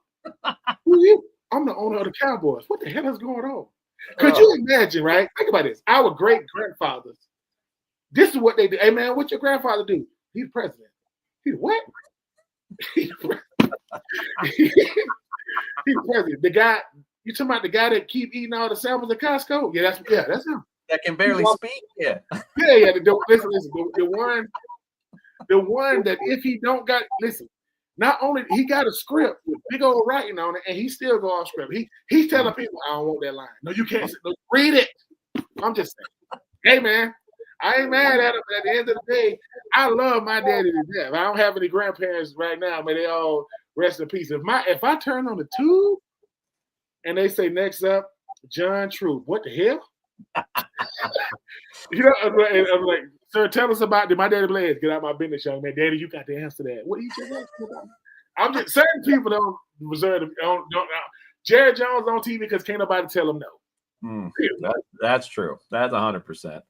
Who are you? I'm the owner of the Cowboys. What the hell is going on? Could you imagine, right? Think about this. Our great-grandfathers, this is what they do. Hey, man, what your grandfather do? He's president. He's what? He's president. The guy, you talking about the guy that keep eating all the samples at Costco? Yeah, that's him. That can barely speak? Yeah. Yeah. Listen, the one that if he don't got, listen, not only he got a script with big old writing on it, and he still go off script. He's telling people, I don't want that line. No, you can't. No, read it. I'm just saying. Hey, man, I ain't mad at him. But at the end of the day, I love my daddy to death. I don't have any grandparents right now, but they all rest in peace. If I turn on the tube and they say next up, John Troupe, what the hell? I'm like, Sir, tell us about my daddy Blaze. Get out my business, young man. Daddy, you got to answer that. What are you just asking about? I'm just certain people don't reserve. Don't Jerry Jones on TV because can't nobody tell him no. That's true. That's 100%.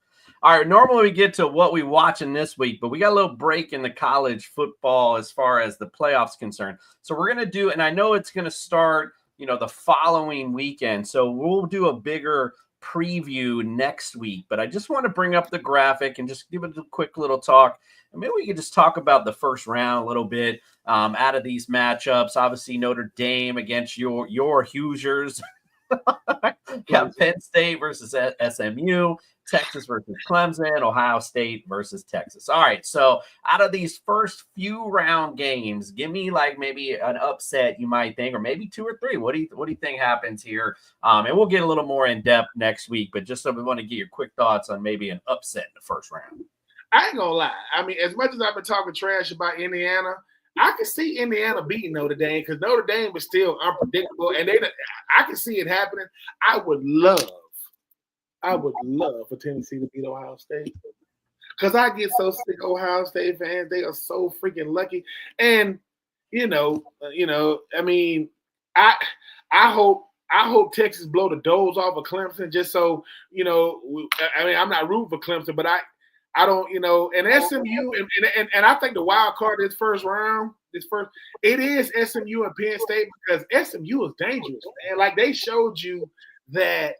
All right. Normally we get to what we watching this week, but we got a little break in the college football as far as the playoffs concerned. So we're gonna do, and I know it's gonna start, the following weekend. So we'll do a bigger preview next week. But I just want to bring up the graphic and just give it a quick little talk. And maybe we could just talk about the first round a little bit out of these matchups. Obviously, Notre Dame against your Hoosiers. Got Penn State versus SMU, Texas versus Clemson, Ohio State versus Texas. All right, so out of these first few round games, give me like maybe an upset you might think, or maybe 2 or 3. What do you think happens here? And we'll get a little more in depth next week, but just so we want to get your quick thoughts on maybe an upset in the first round. I ain't gonna lie. I mean, as much as I've been talking trash about Indiana, I can see Indiana beating Notre Dame because Notre Dame is still unpredictable, and I can see it happening. I would love for Tennessee to beat Ohio State because I get so sick of Ohio State fans. They are so freaking lucky, and I mean, I hope Texas blow the doors off of Clemson just so I mean, I'm not rooting for Clemson, but I don't, and SMU and I think the wild card this first round, it is SMU and Penn State because SMU is dangerous, man. Like they showed you that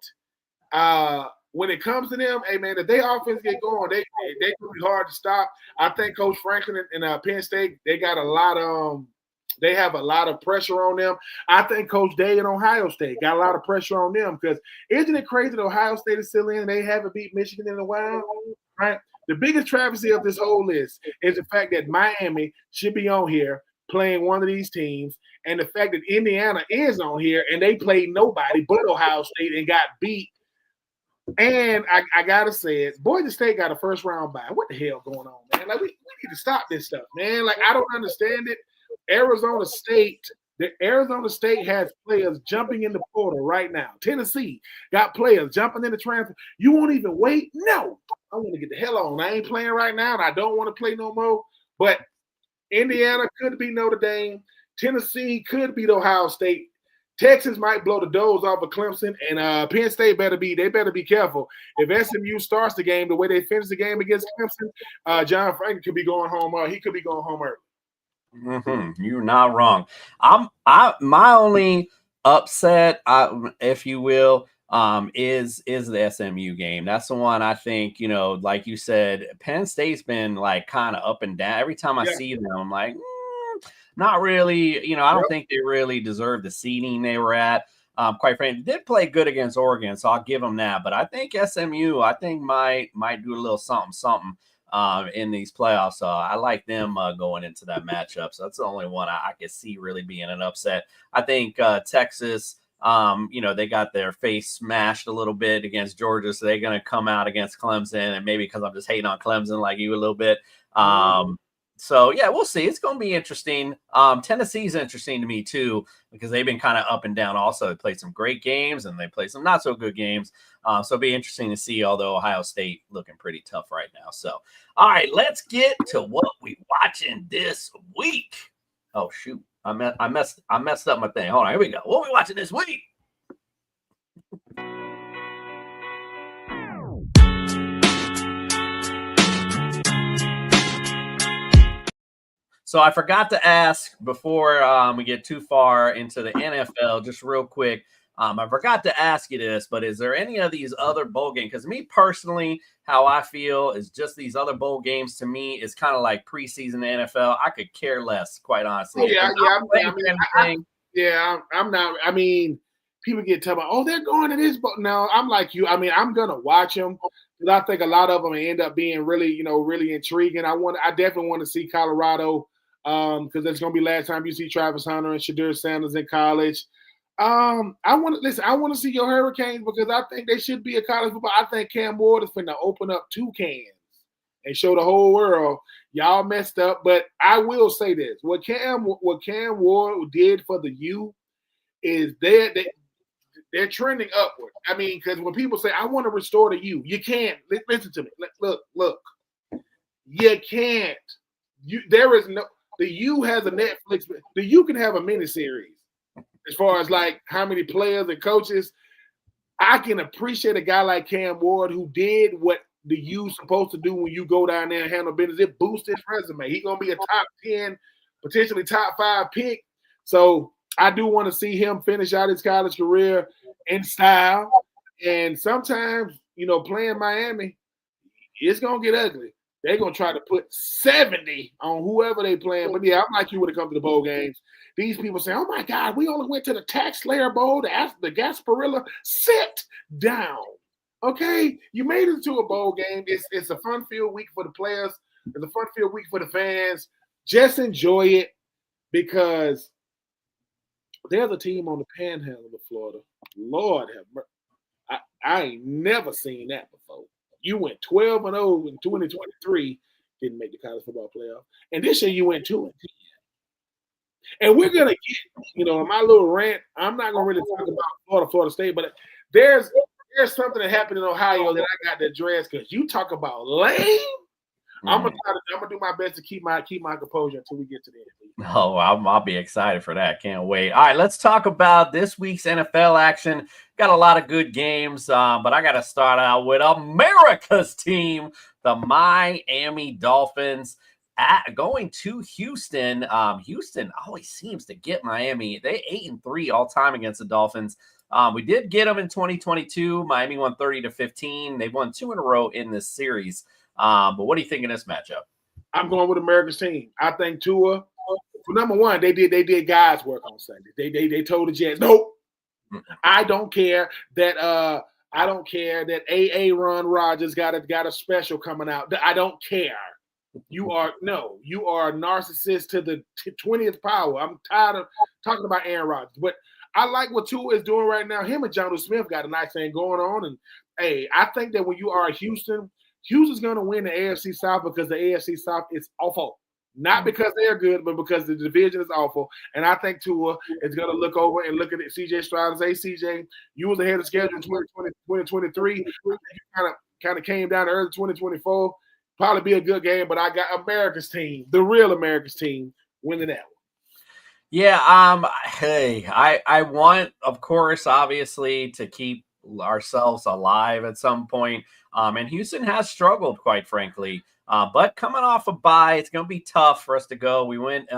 when it comes to them, hey man, if they offense get going, they can be hard to stop. I think Coach Franklin and Penn State, they have a lot of pressure on them. I think Coach Day in Ohio State got a lot of pressure on them because isn't it crazy that Ohio State is still in and they haven't beat Michigan in a while, right? The biggest travesty of this whole list is the fact that Miami should be on here playing one of these teams, and the fact that Indiana is on here and they played nobody but Ohio State and got beat. And I gotta say it, Boise State got a first round bye. What the hell going on, man? Like we need to stop this stuff, man. Like I don't understand it. Arizona State has players jumping in the portal right now. Tennessee got players jumping in the transfer. You won't even wait? No. I want to get the hell on. I ain't playing right now, and I don't want to play no more. But Indiana could beat Notre Dame. Tennessee could beat Ohio State. Texas might blow the doors off of Clemson, and Penn State better be careful. If SMU starts the game the way they finished the game against Clemson, John Franklin could be going home. He could be going home early. You're not wrong. My only upset, if you will, is the SMU game. That's the one I think, like you said, Penn State's been like kind of up and down. Every time I see them, I'm like, not really. I don't think they really deserve the seeding they were at. Quite frankly, did play good against Oregon, so I'll give them that. But I think SMU, might do a little something in these playoffs. So I like them going into that matchup. So that's the only one I could see really being an upset. I think Texas, they got their face smashed a little bit against Georgia, so they're going to come out against Clemson, and maybe because I'm just hating on Clemson like you a little bit. So, yeah, we'll see. It's going to be interesting. Tennessee's interesting to me, too, because they've been kind of up and down also. They played some great games, and they played some not-so-good games. So it'll be interesting to see, although Ohio State looking pretty tough right now. So, all right, let's get to what we watching this week. Oh, shoot. I messed up my thing. Hold on, here we go. What are we watching this week? So I forgot to ask before we get too far into the NFL, just real quick. I forgot to ask you this, but is there any of these other bowl games? Because me personally, how I feel is just these other bowl games to me is kind of like preseason NFL. I could care less, quite honestly. I'm not. I mean, people get told about, oh, they're going to this, but no, I'm like you. I mean, I'm gonna watch them because I think a lot of them end up being really, really intriguing. I definitely want to see Colorado. Because it's gonna be last time you see Travis Hunter and Shadur Sanders in college. I want to see your Hurricanes because I think they should be a college football. I think Cam Ward is going to open up 2 cans and show the whole world y'all messed up. But I will say this: what Cam Ward did for the U is they're trending upward. I mean, because when people say I want to restore the U, you can't. Listen to me. Look. You can't. There is no. The U has a Netflix. The U can have a miniseries as far as like how many players and coaches. I can appreciate a guy like Cam Ward who did what the U supposed to do when you go down there and handle business. It boosts his resume. He's gonna be a top 10, potentially top 5 pick. So I do want to see him finish out his college career in style. And sometimes, playing Miami, it's gonna get ugly. They're gonna try to put 70 on whoever they playing. But yeah, I'm like you when it comes to the bowl games. These people say, "Oh my God, we only went to the Tax Slayer Bowl, the Gasparilla." Sit down, okay? You made it to a bowl game. It's a fun-filled week for the players. It's a fun-filled week for the fans. Just enjoy it because there's a team on the Panhandle of Florida. Lord have mercy. I ain't never seen that before. You went 12-0 in 2023, didn't make the college football playoff. And this year you went 2-10. And we're going to get, in my little rant, I'm not going to really talk about Florida State, but there's something that happened in Ohio that I got to address because you talk about lame. I'm gonna do my best to keep my composure until we get to the end. Oh, I'll be excited for that. Can't wait. All right, let's talk about this week's NFL action. Got a lot of good games, but I got to start out with America's team, the Miami Dolphins, going to Houston. Houston always seems to get Miami. They 8-3 all time against the Dolphins. We did get them in 2022. Miami won 30-15. They've won 2 in a row in this series. But what do you think of this matchup? I'm going with America's team. I think Tua. For number one, they did guys work on Sunday. They told the Jets, nope. I don't care that Aaron Rodgers got a special coming out. I don't care. You are a narcissist to the 20th power. I'm tired of talking about Aaron Rodgers, but I like what Tua is doing right now. Him and Jonnu Smith got a nice thing going on, and hey, I think that when you are Houston's going to win the AFC South because the AFC South is awful. Not because they're good, but because the division is awful. And I think Tua is going to look over and look at CJ Stroud and say, CJ, you was ahead of schedule in 2023. You kind of came down to early 2024. Probably be a good game, but I got America's team, the real America's team, winning that one. Yeah, hey, I want, of course, obviously, to keep ourselves alive at some point. And Houston has struggled, quite frankly. But coming off a bye, it's going to be tough for us to go. We went,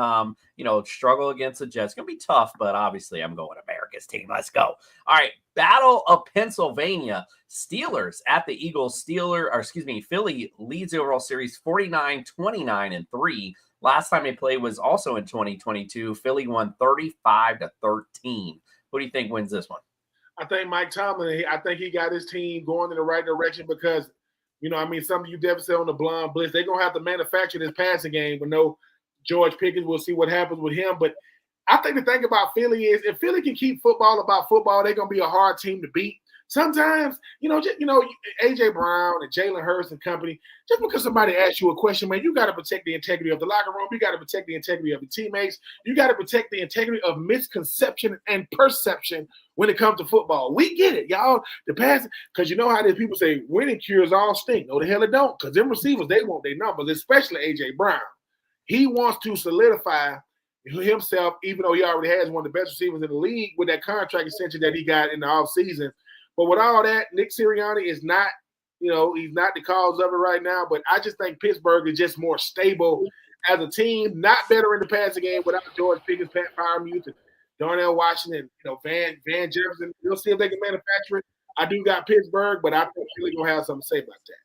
struggle against the Jets. It's going to be tough, but obviously I'm going America's team. Let's go. All right, Battle of Pennsylvania. Steelers at the Eagles. Philly leads the overall series 49-29-3. Last time they played was also in 2022. Philly won 35-13. Who do you think wins this one? I think Mike Tomlin, I think he got his team going in the right direction because, some of you deficit on the blonde blitz, they're going to have to manufacture this passing game with no George Pickens. We'll see what happens with him. But I think the thing about Philly is if Philly can keep football about football, they're going to be a hard team to beat. Sometimes, A.J. Brown and Jalen Hurts and company, just because somebody asks you a question, man, you got to protect the integrity of the locker room. You got to protect the integrity of the teammates. You got to protect the integrity of misconception and perception when it comes to football. We get it, y'all. The pass, because you know how these people say winning cures all stink. No, the hell it don't, because them receivers, they want their numbers, especially A.J. Brown. He wants to solidify himself, even though he already has one of the best receivers in the league with that contract extension that he got in the offseason. But with all that, Nick Sirianni is not, he's not the cause of it right now. But I just think Pittsburgh is just more stable as a team, not better in the passing game without George Pickens, Pat Freiermuth, and Darnell Washington, Van Jefferson. We'll see if they can manufacture it. I do got Pittsburgh, but I think Philly going to have something to say about that.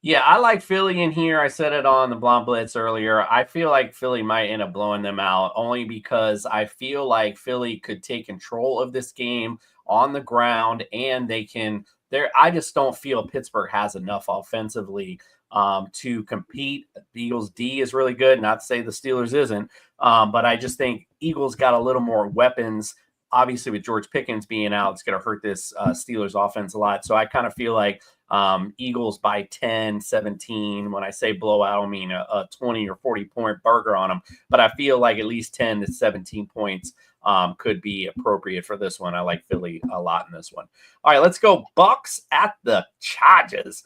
Yeah, I like Philly in here. I said it on the Blonde Blitz earlier. I feel like Philly might end up blowing them out only because I feel like Philly could take control of this game on the ground, and I just don't feel Pittsburgh has enough offensively to compete. The Eagles D is really good. Not to say the Steelers isn't, but I just think Eagles got a little more weapons. Obviously, with George Pickens being out, it's going to hurt this Steelers offense a lot. So I kind of feel like Eagles by 10, 17. When I say blowout, I don't mean a 20 or 40-point burger on them. But I feel like at least 10 to 17 points could be appropriate for this one. I like Philly a lot in this one. All right, let's go Bucks at the Chargers.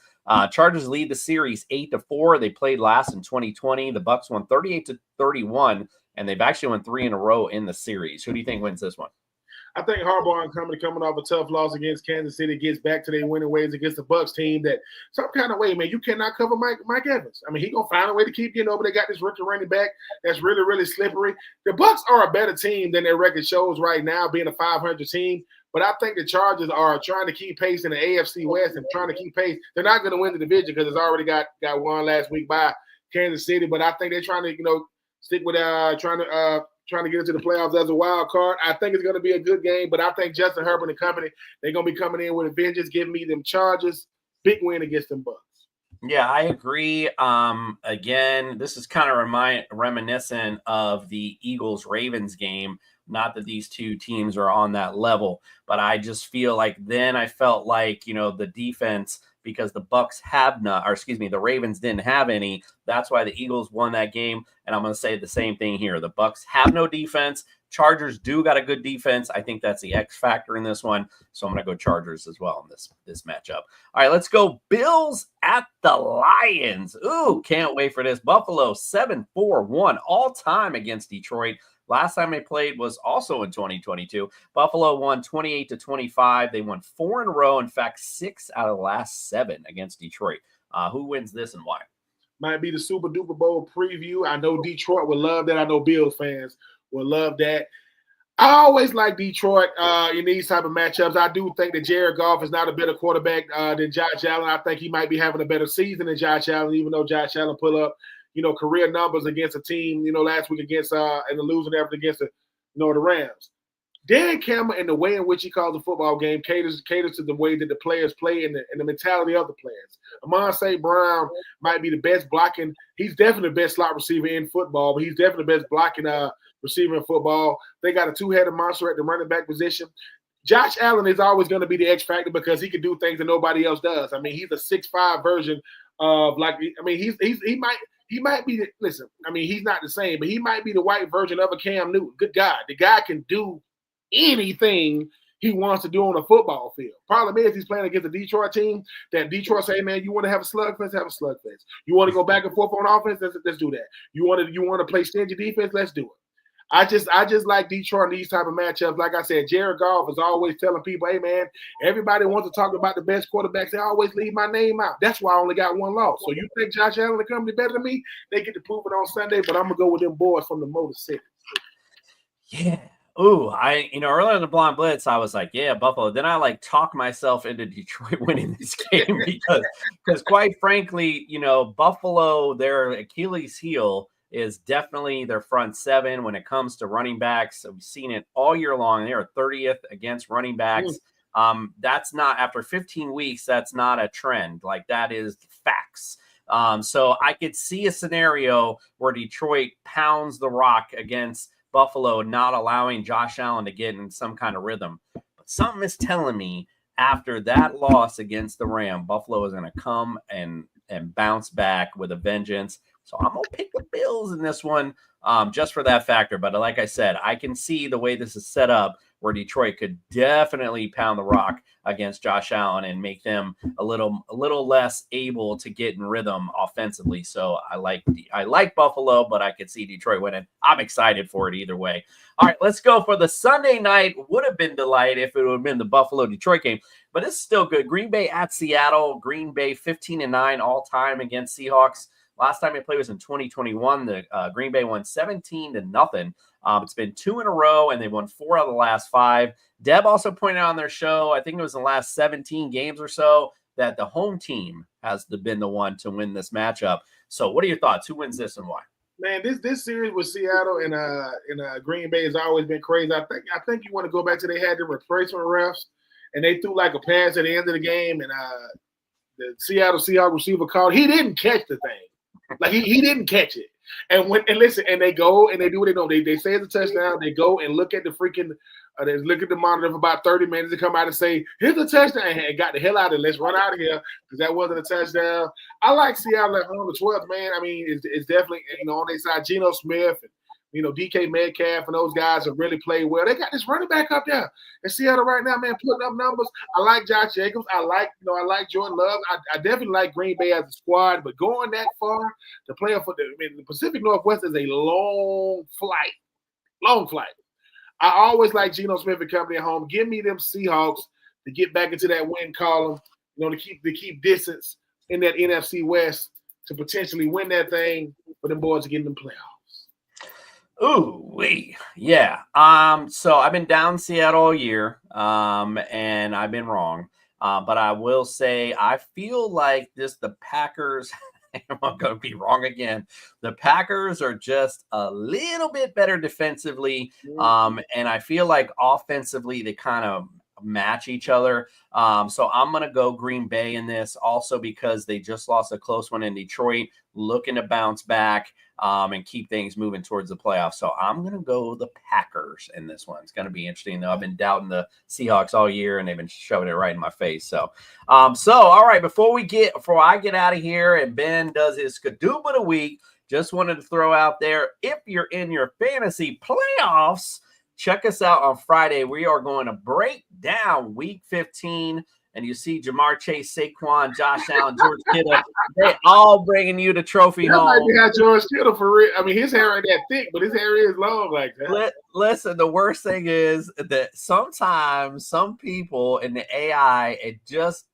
Chargers lead the series 8-4. They played last in 2020. The Bucs won 38-31, and they've actually won 3 in a row in the series. Who do you think wins this one? I think Harbaugh coming off a tough loss against Kansas City gets back to their winning ways against the Bucs team that some kind of way, man, you cannot cover Mike Evans. I mean, he's going to find a way to keep getting over. They got this rookie running back that's really, really slippery. The Bucs are a better team than their record shows right now, being a 500 team. But I think the Chargers are trying to keep pace in the AFC West and trying to keep pace. They're not going to win the division because it's already got won last week by Kansas City. But I think they're trying to, stick with trying to get into the playoffs as a wild card. I think it's going to be a good game, but I think Justin Herbert and company, they're going to be coming in with a vengeance, giving me them Chargers. Big win against them Bucs. Yeah, I agree. Again, this is kind of reminiscent of the Eagles-Ravens game. Not that these two teams are on that level, but I just feel like then I felt like, the defense, because the Bucs the Ravens didn't have any. That's why the Eagles won that game. And I'm going to say the same thing here. The Bucs have no defense. Chargers do got a good defense. I think that's the X factor in this one. So I'm going to go Chargers as well in this matchup. All right, let's go Bills at the Lions. Ooh, can't wait for this. Buffalo 7-4-1 all time against Detroit. Last time they played was also in 2022. Buffalo won 28-25. They won 4 in a row. In fact, 6 out of the last 7 against Detroit. Who wins this and why? Might be the Super Duper Bowl preview. I know Detroit would love that. I know Bills fans would love that. I always like Detroit in these type of matchups. I do think that Jared Goff is not a better quarterback than Josh Allen. I think he might be having a better season than Josh Allen, even though Josh Allen put up career numbers against a team, last week against and the losing effort against the Rams. Dan Campbell and the way in which he calls the football game caters to the way that the players play and the mentality of the players. Amon St. Brown might be the best blocking. He's definitely the best slot receiver in football, but he's definitely the best blocking receiver in football. They got a two-headed monster at the running back position. Josh Allen is always going to be the X factor because he can do things that nobody else does. I mean, he's a 6'5" version of he might be – listen, I mean, he's not the same, but he might be the white version of a Cam Newton. Good God. The guy can do anything he wants to do on a football field. Problem is he's playing against a Detroit team that Detroit say, man, you want to have a slugfest? Have a slugfest. You want to go back and forth on offense? Let's do that. You want to play stingy defense? Let's do it. I just like Detroit in these type of matchups. Like I said, Jared Goff is always telling people, hey, man, everybody wants to talk about the best quarterbacks. They always leave my name out. That's why I only got one loss. So you think Josh Allen and company better than me? They get to prove it on Sunday, but I'm going to go with them boys from the Motor City. Yeah. Ooh, earlier in the Blind Blitz, I was like, yeah, Buffalo. Then I talked myself into Detroit winning this game because quite frankly, Buffalo, their Achilles heel is definitely their front seven when it comes to running backs. We've seen it all year long. They are 30th against running backs. That's not, after 15 weeks, that's not a trend. That is facts. So I could see a scenario where Detroit pounds the rock against Buffalo, not allowing Josh Allen to get in some kind of rhythm. But something is telling me after that loss against the Rams, Buffalo is going to come and bounce back with a vengeance. So I'm going to pick the Bills in this one just for that factor. But like I said, I can see the way this is set up where Detroit could definitely pound the rock against Josh Allen and make them a little less able to get in rhythm offensively. So I like Buffalo, but I could see Detroit winning. I'm excited for it either way. All right, let's go for the Sunday night. Would have been delight if it would have been the Buffalo-Detroit game, but it's still good. Green Bay at Seattle. Green Bay 15-9 all time against Seahawks. Last time they played was in 2021. The Green Bay won 17-0. It's been 2 in a row, and they won 4 out of the last 5. Deb also pointed out on their show, I think it was in the last 17 games or so, that the home team has been the one to win this matchup. So what are your thoughts? Who wins this and why? Man, this series with Seattle and Green Bay has always been crazy. I think you want to go back to they had the replacement refs, and they threw a pass at the end of the game, and the Seattle Seahawks receiver called. He didn't catch the thing. He didn't catch it. And listen, and they go and they do what they know. They say it's a touchdown. They go and look at the freaking they look at the monitor for about 30 minutes to come out and say, here's a touchdown, and got the hell out of it. Let's run out of here because that wasn't a touchdown. I like Seattle at home the 12th, man. I mean, it's definitely on their side. Geno Smith and DK Metcalf and those guys have really played well. They got this running back up there in Seattle right now, man, putting up numbers. I like Josh Jacobs. I like Jordan Love. I definitely like Green Bay as a squad, but going that far to play for the Pacific Northwest is a long flight. Long flight. I always like Geno Smith and company at home. Give me them Seahawks to get back into that win column, to keep distance in that NFC West to potentially win that thing for them boys to get in the playoffs. Ooh, yeah. So I've been down Seattle all year, and I've been wrong. But I will say I feel like the Packers. I'm going to be wrong again. The Packers are just a little bit better defensively, and I feel like offensively they kind of match each other. So I'm going to go Green Bay in this, also because they just lost a close one in Detroit, looking to bounce back and keep things moving towards the playoffs. So I'm going to go the Packers in this one. It's going to be interesting, though. I've been doubting the Seahawks all year, and they've been shoving it right in my face. So all right, before I get out of here and Ben does his Skadoop of the week, just wanted to throw out there, if you're in your fantasy playoffs, check us out on Friday. We are going to break down Week 15, and you see Jamar Chase, Saquon, Josh Allen, George Kittle. They all bringing you the trophy home. Might be how George Kittle for real. I mean, his hair ain't that thick, but his hair is long like that. Listen, the worst thing is that sometimes some people in the AI, it just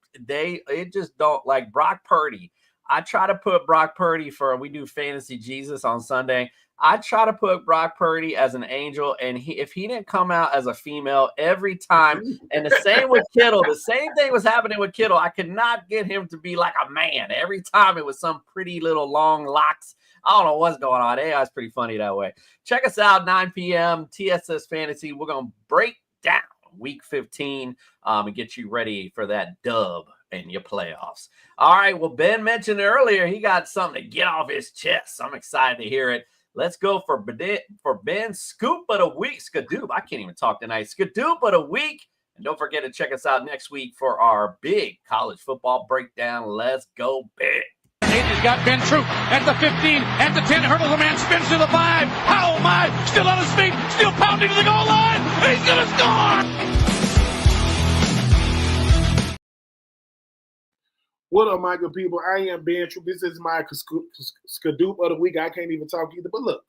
don't like Brock Purdy. I try to put Brock Purdy we do Fantasy Jesus on Sunday. I try to put Brock Purdy as an angel, and if he didn't come out as a female every time, and the same with Kittle, the same thing was happening with Kittle. I could not get him to be like a man. Every time it was some pretty little long locks. I don't know what's going on. AI is pretty funny that way. Check us out, 9 p.m., TSS Fantasy. We're going to break down Week 15 and get you ready for that dub in your playoffs. All right, well, Ben mentioned earlier he got something to get off his chest. I'm excited to hear it. Let's go for Ben's Scoop of the Week. Skadoop. I can't even talk tonight. Skadoop of the Week. And don't forget to check us out next week for our big college football breakdown. Let's go, Ben. He's got Ben Troupe at the 15, at the 10, hurdles the man, spins to the 5. Oh my, still on his feet, still pounding to the goal line. He's going to score. What up, my good people? I am Ben Troupe. This is my Skadoop of the Week. I can't even talk either. But look,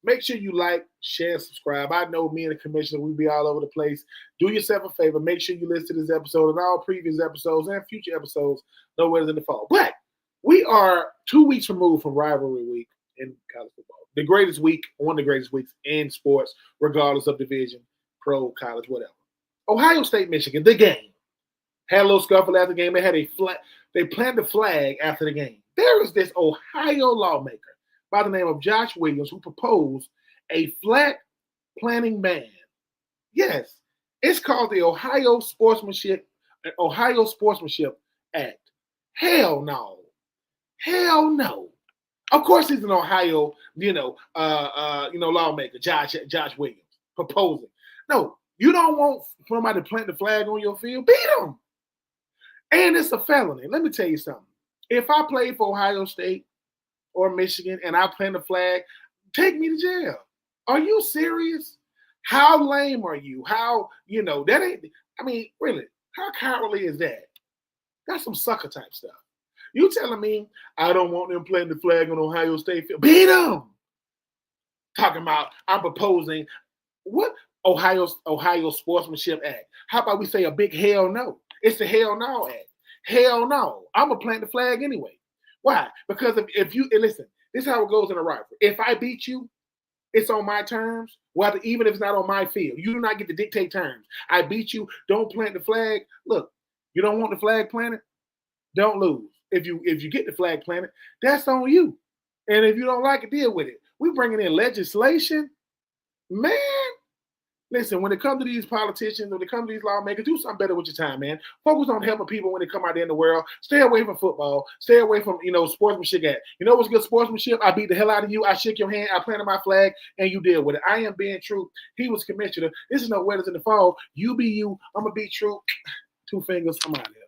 make sure you like, share, subscribe. I know me and the commissioner, we be all over the place. Do yourself a favor. Make sure you listen to this episode and all previous episodes and future episodes. Nowhere's in the fall. But we are 2 weeks removed from rivalry week in college football. The greatest week, one of the greatest weeks in sports, regardless of division, pro, college, whatever. Ohio State, Michigan, the game. Had a little scuffle after the game. They had they planted a flag after the game. There is this Ohio lawmaker by the name of Josh Williams who proposed a flag planting ban. Yes, it's called the Ohio Sportsmanship Act. Hell no. Hell no. Of course he's an Ohio, lawmaker, Josh Williams, proposing. No, you don't want somebody to plant the flag on your field. Beat them. And it's a felony. Let me tell you something. If I played for Ohio State or Michigan and I plant a flag, take me to jail. Are you serious? How lame are you? That ain't, really, how cowardly is that? That's some sucker type stuff. You telling me I don't want them planting the flag on Ohio State field? Beat them. Talking about I'm proposing what? Ohio Sportsmanship Act. How about we say a big hell no? It's the hell no act. Hell no. I'm going to plant the flag anyway. Why? Because if you listen, this is how it goes in a rivalry. If I beat you, it's on my terms. Even if it's not on my field, you do not get to dictate terms. I beat you. Don't plant the flag. Look, you don't want the flag planted? Don't lose. If you get the flag planted, that's on you. And if you don't like it, deal with it. We bringing in legislation, man. Listen, when it comes to these politicians, when it comes to these lawmakers, do something better with your time, man. Focus on helping people when they come out there in the world. Stay away from football. Stay away from, sportsmanship. You know what's good sportsmanship? I beat the hell out of you. I shake your hand. I planted my flag, and you deal with it. I am Ben Troupe. He was commissioner. This is no weathers in the fall. You be you. I'm going to be Troupe. 2 fingers. I'm out of here.